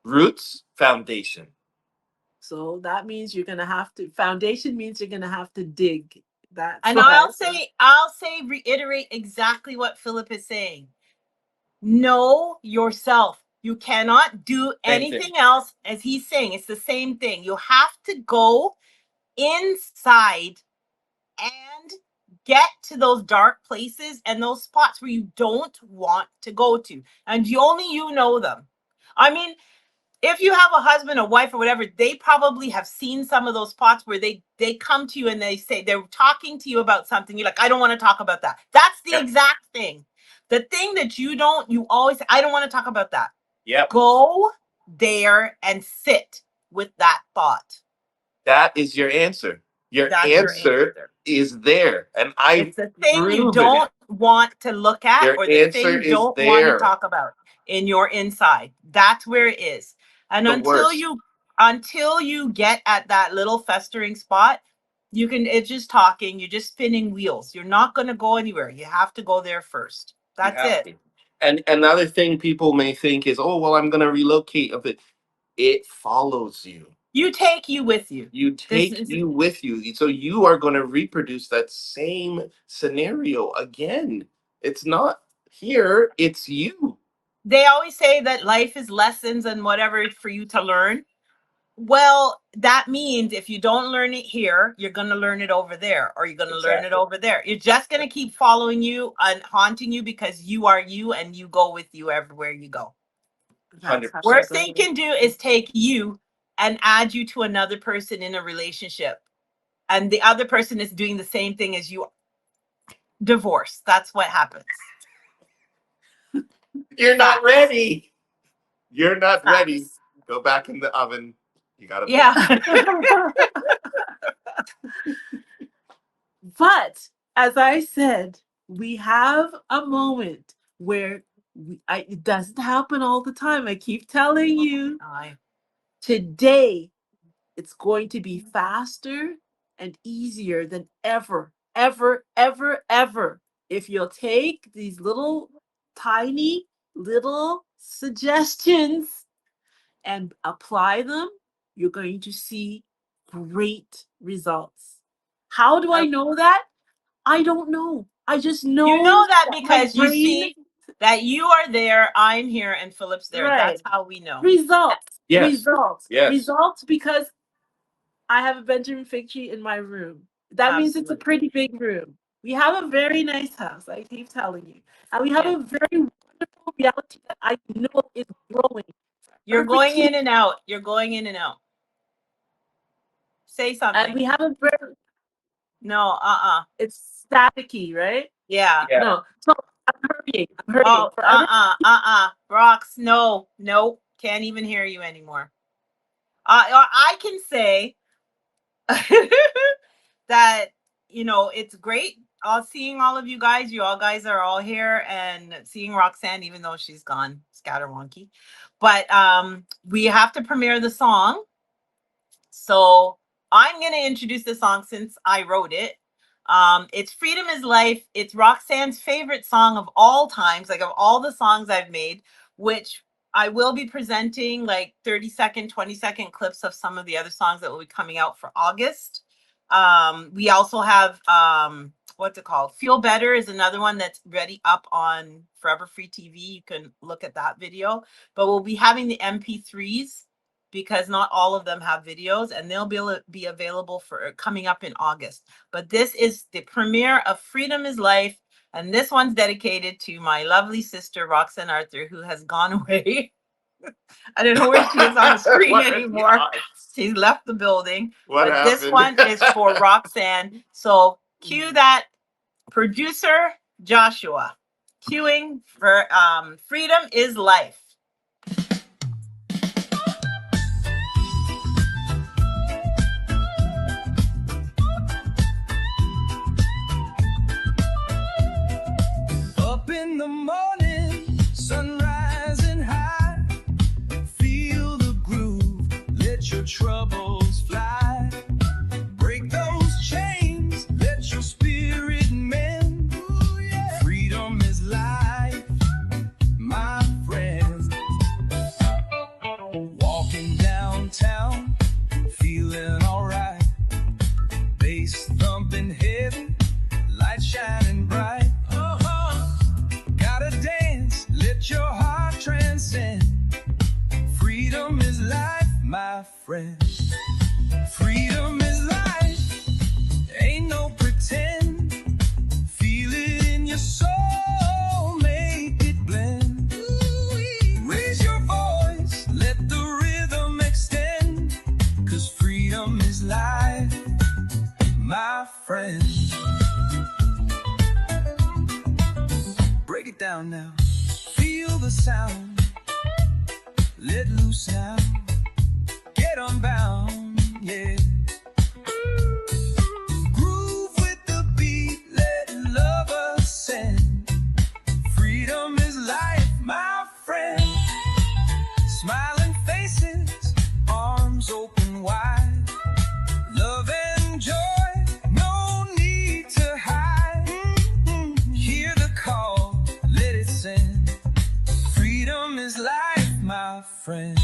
Roots, foundation. So that means you're gonna have to foundation means you're gonna have to dig. That's And why. I'll say reiterate exactly what Philip is saying. Know yourself. You cannot do Same thing. anything else, as he's saying. It's the same thing. You have to go inside and get to those dark places and those spots where you don't want to go to. And only you know them. I mean, if you have a husband, a wife, or whatever, they probably have seen some of those spots where they come to you and they say they're talking to you about something. You're like, I don't want to talk about that. That's the Yep. exact thing. The thing that you always say, I don't want to talk about that. Yep. Go there and sit with that thought. That is your answer. Your That's your answer answer. is there, and I've It's the thing you proven it. don't want to look at Your or the thing answer you is don't want to there. talk about in your inside. That's where it is. And The worst. until you get at that little festering spot, it's just talking, you're just spinning wheels. You're not going to go anywhere. You have to go there first. You That's have it. to. And another thing people may think is, oh well, I'm going to relocate. It follows you. You take you with you. You This take is you with you, so you are going to reproduce that same scenario again. It's not here. It's you. They always say that life is lessons and whatever for you to learn. Well, that means if you don't learn it here, you're going to learn it over there, or you're going to learn it Exactly. over there. You're just going to keep following you and haunting you because you are you and you go with you everywhere you go. that's Hundred how it percent. Worst goes. thing you can do is take you and add you to another person in a relationship. And the other person is doing the same thing as you. Divorce. That's what happens. You're not Facts. ready. You're not ready. Facts. Go back in the oven. You got to bake. Yeah. But as I said, we have a moment where it doesn't happen all the time. I keep telling you, I today it's going to be faster and easier than ever, ever, ever, ever. If you'll take these little tiny little suggestions and apply them, you're going to see great results. How do I know that? I don't know. I just You know know that that my because you brain, see that you are there, I'm here, and Philip's there. right? That's how we know. Results, Yes. results, Yes. results, because I have a Benjamin fig tree in my room. That means it's a Absolutely. pretty big room. We have a very nice house, I keep telling you. And we have Yeah. a very wonderful reality that I know is growing. You're Every going in key, and out. You're going in and out. Say and something. we have a very, No, it's staticky, right? Yeah. Yeah. No. So I'm hurrying. I'm hurrying. Oh, For other Rox, no, no, can't even hear you anymore. I can say that, it's great seeing all of you guys. You all guys are all here, and seeing Roxanne, even though she's gone scatterwonky. But we have to premiere the song. So I'm going to introduce the song since I wrote it. It's Freedom is Life. It's Roxanne's favorite song of all times, like of all the songs I've made, which I will be presenting like 30-second, 20-second clips of some of the other songs that will be coming out for August. We also have, what's it called? Feel Better is another one that's ready up on Forever Free TV. You can look at that video. But we'll be having the MP3s because not all of them have videos, and they'll be available for coming up in August. But this is the premiere of Freedom is Life, and this one's dedicated to my lovely sister, Roxanne Arthur, who has gone away. I don't know where she is on the screen anymore. She's left the building. What but happened? This one is for Roxanne. So cue that, producer Joshua. Cueing for Freedom is Life. Up in the morning, sun rising high. Feel the groove, let your troubles fly. Break those chains, let your spirit mend. Ooh, yeah. Freedom is life, my friend. Walking downtown, feeling alright. Bass thumping heavy, light shining bright. Gotta dance, let your heart transcend. Freedom is life, my friend. Freedom is life, ain't no pretend. Feel it in your soul, make it blend. Raise your voice, let the rhythm extend. 'Cause freedom is life, my friend. Break it down now. Feel the sound. Let loose now. Get unbound, yeah. Groove with the beat. Let love ascend. Freedom is life, my friend. Smiling faces, arms open wide. Love and joy, no need to hide. Hear the call, let it send. Freedom is life, my friend.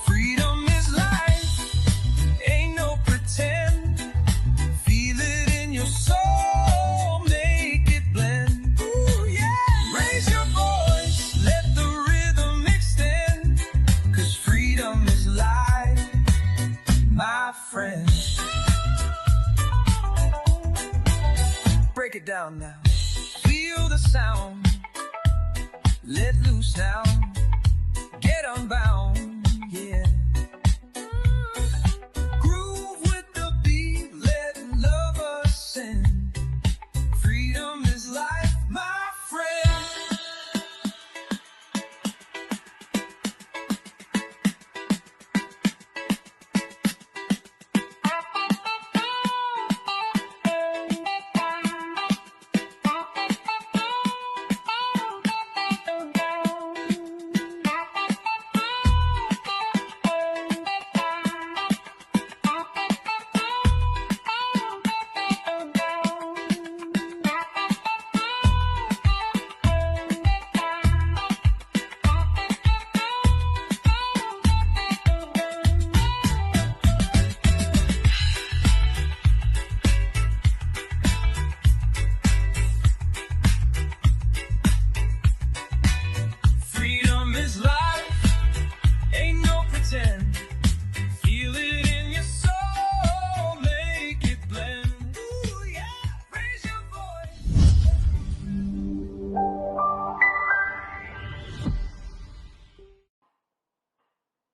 Freedom is life, ain't no pretend. Feel it in your soul, make it blend. Ooh, yeah. Raise your voice, let the rhythm extend. 'Cause freedom is life, my friend. Break it down now. Feel the sound. Let loose now. Get unbound, yeah. Groove with the beat. Let love ascend. Freedom is life, my friend.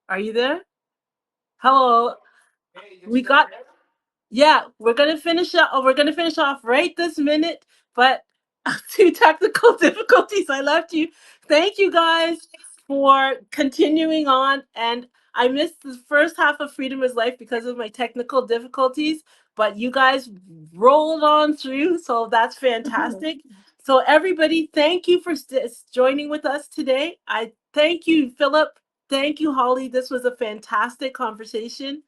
Are you there? Hello. We got Yeah, we're gonna finish up. Oh, we're gonna finish off right this minute, but two technical difficulties. I left you. Thank you guys for continuing on. And I missed the first half of Freedom is Life because of my technical difficulties, but you guys rolled on through, so that's fantastic. So everybody, thank you for joining with us today. I thank you, Philip. Thank you, Holly. This was a fantastic conversation.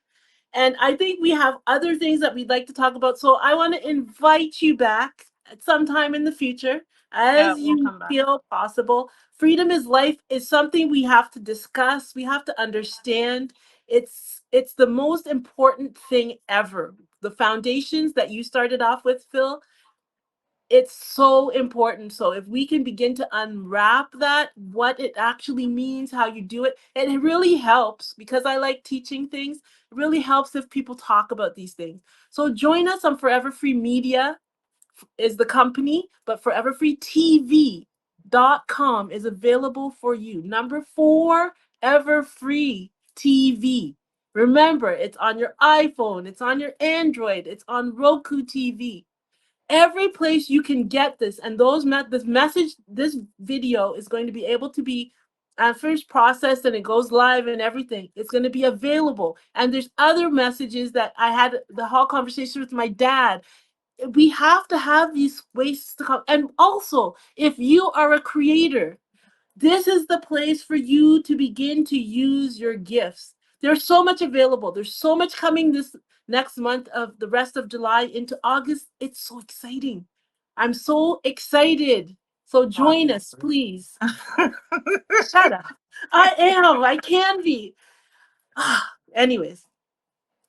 And I think we have other things that we'd like to talk about. So I want to invite you back at some time in the future Yeah, as we'll you come back. feel possible. Freedom is life is something we have to discuss. We have to understand. It's the most important thing ever. The foundations that you started off with, Phil, it's so important. So if we can begin to unwrap that, what it actually means, how you do it, and it really helps because I like teaching things. It really helps if people talk about these things. So join us on Forever Free Media is the company, but foreverfreetv.com is available for you. Number 4, Ever Free TV. Remember, it's on your iPhone, it's on your Android, it's on Roku TV, every place you can get this. And this message, this video is going to be able to be first processed, and it goes live and everything. It's going to be available. And there's other messages that I had the whole conversation with my dad. We have to have these ways to come. And also, if you are a creator, this is the place for you to begin to use your gifts. There's so much available. There's so much coming this next month of the rest of July into August. It's so exciting. I'm so excited. So join us, please. Shut up. I am. I can be. Anyways,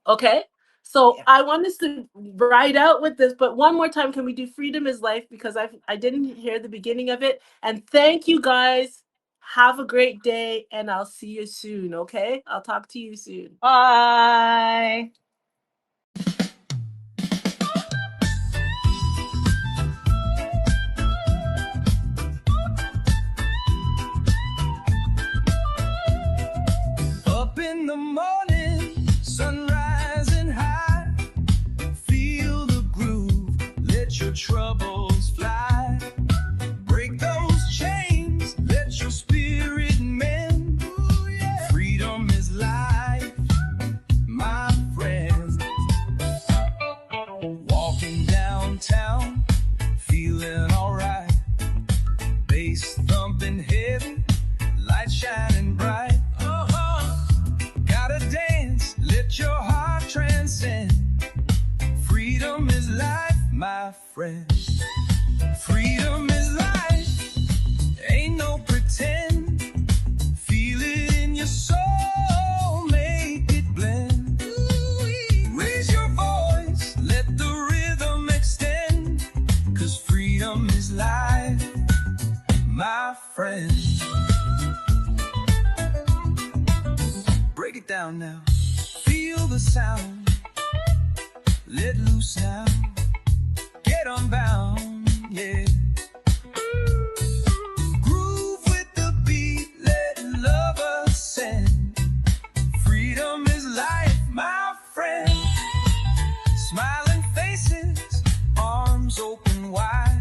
okay. So Yeah. I want us to ride out with this, but one more time, can we do Freedom is Life? Because I didn't hear the beginning of it. And thank you guys. Have a great day, and I'll see you soon, okay? I'll talk to you soon. Bye. Up in the morning, sun rising high. Feel the groove, let your troubles fly. Break those chains, let your spirit mend. Freedom is life, my friend. Walking downtown, feeling alright. Bass thumping heavy, light shining bright. Gotta dance, let your heart transcend. Freedom is life, my friend. Freedom is life, ain't no pretend. Feel it in your soul, make it blend. Raise your voice, let the rhythm extend. 'Cause freedom is life, my friend. Break it down now. Feel the sound. Let loose now. Get unbound, yeah. Groove with the beat, let love ascend. Freedom is life, my friend. Smiling faces, arms open wide.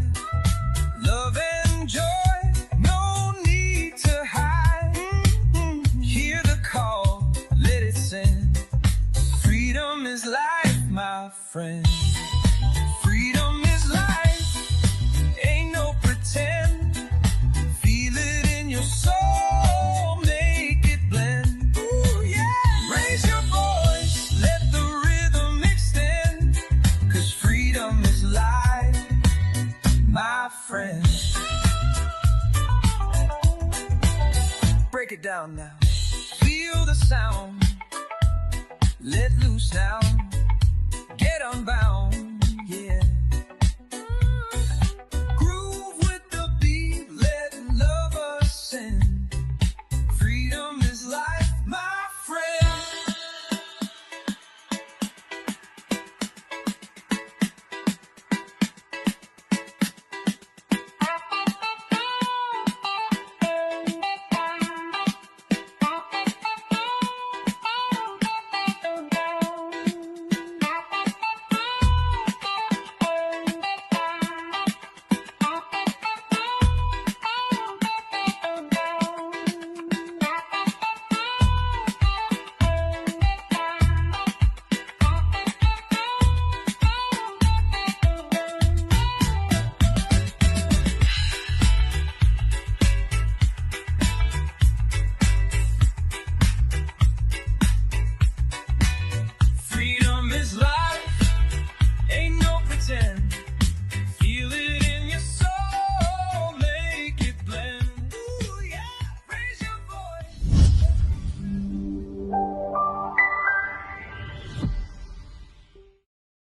Love and joy, no need to hide. Hear the call, let it send. Freedom is life, my friend. Freedom is life, ain't no pretend. Feel it in your soul, make it blend. Ooh, yeah. Raise your voice, let the rhythm extend. 'Cause freedom is life, my friend. Break it down now. Feel the sound. Let loose now.